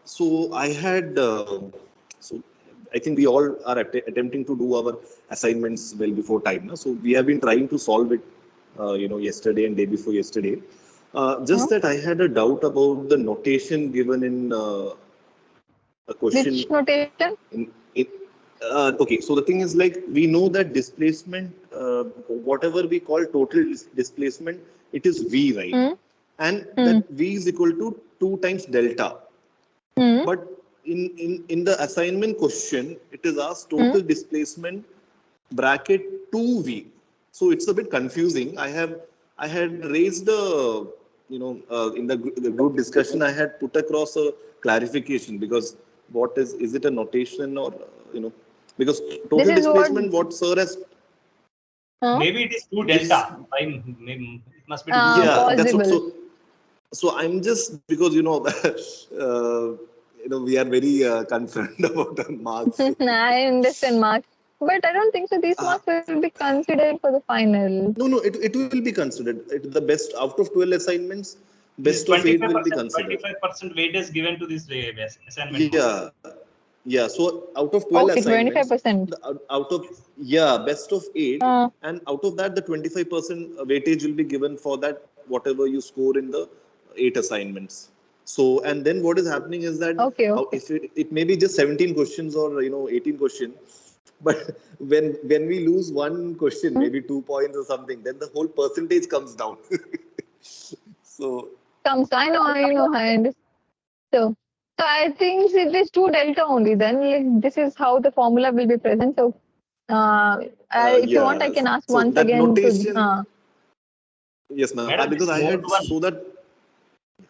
So I had, so I think we all are attempting to do our assignments well before time. Na? So we have been trying to solve it, yesterday and day before yesterday. Just that I had a doubt about the notation given in a question. Which notation? Okay, so the thing is, like, we know that displacement, whatever we call total displacement, it is V, right? And that V is equal to 2 times delta. But in the assignment question, it is asked total displacement bracket 2V. So it's a bit confusing. I had raised the, in the group discussion, I had put across a clarification, because what is it a notation or, because total displacement, what sir has. Maybe it is 2 delta. Maybe it must be 2 Yeah, delta. that's what. So I'm just, because we are very concerned about the marks. I understand marks, but I don't think so. These marks will be considered for the final. No, it will be considered. The best out of 12 assignments, best of 8 will be considered. 25% weightage given to this assignment. Yeah. So out of 12 assignments, 25%. Out of best of 8, and out of that, the 25% weightage will be given for that whatever you score in the 8 assignments. So, and then what is happening is that if it may be just 17 questions or 18 questions, but when we lose one question, maybe 2 points or something, then the whole percentage comes down. So I know, I understand. So I think it is 2 delta only. Then like, this is how the formula will be present. So if you want, I can ask so once that again. Notation, yes, ma'am. Madam, Because I had so that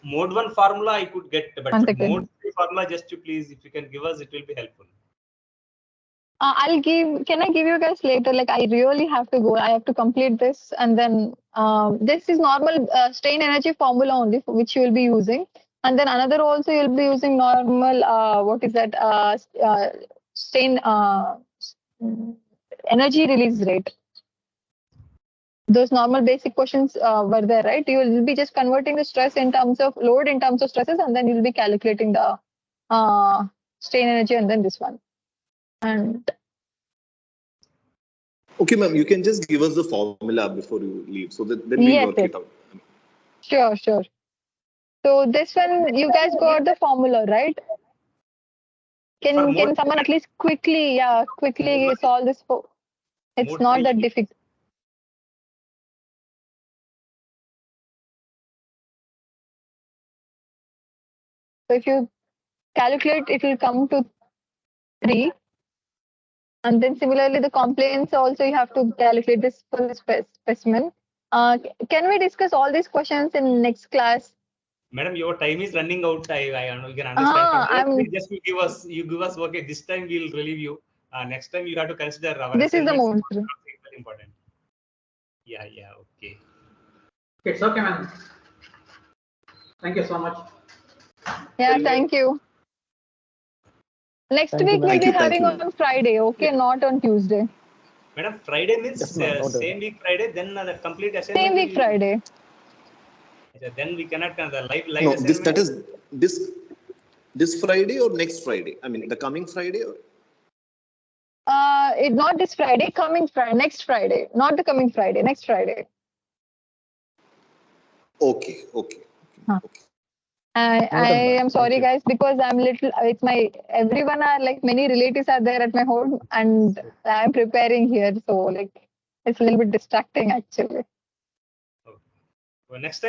mode 1 formula I could get, but mode 3 formula, just to please, if you can give us, it will be helpful. Can I give you guys later? Like, I really have to go. I have to complete this. And then this is normal strain energy formula only, which you will be using. And then another also you'll be using normal, what is that? Strain energy release rate. Those normal basic questions were there, right? You will be just converting the stress in terms of load, in terms of stresses, and then you'll be calculating the strain energy, and then this one. And okay, ma'am, you can just give us the formula before you leave, so that then we'll work it out. Sure. So this one, you guys got the formula, right? Can someone at least quickly solve this? It's not that difficult. So if you calculate, it will come to 3. And then similarly, the compliance also you have to calculate this for the specimen. Can we discuss all these questions in next class? Madam, your time is running out. I know you can understand. Just you give us. Okay, this time we'll relieve you. Next time you have to consider our. This is the moment. Important. Yeah. Okay. It's okay, ma'am. Thank you so much. Yeah, thank you. Next week we'll be having on Friday, okay, not on Tuesday. Madam, Friday means same week Friday, then the complete assignment. Same week Friday. Then we cannot the live No, assignment. this Friday or next Friday? I mean, the coming Friday or? It not this Friday, coming Friday, next Friday, not the coming Friday, next Friday. Okay. I am sorry, guys, because I'm everyone are like many relatives are there at my home, and I'm preparing here, so like it's a little bit distracting actually. Well, next time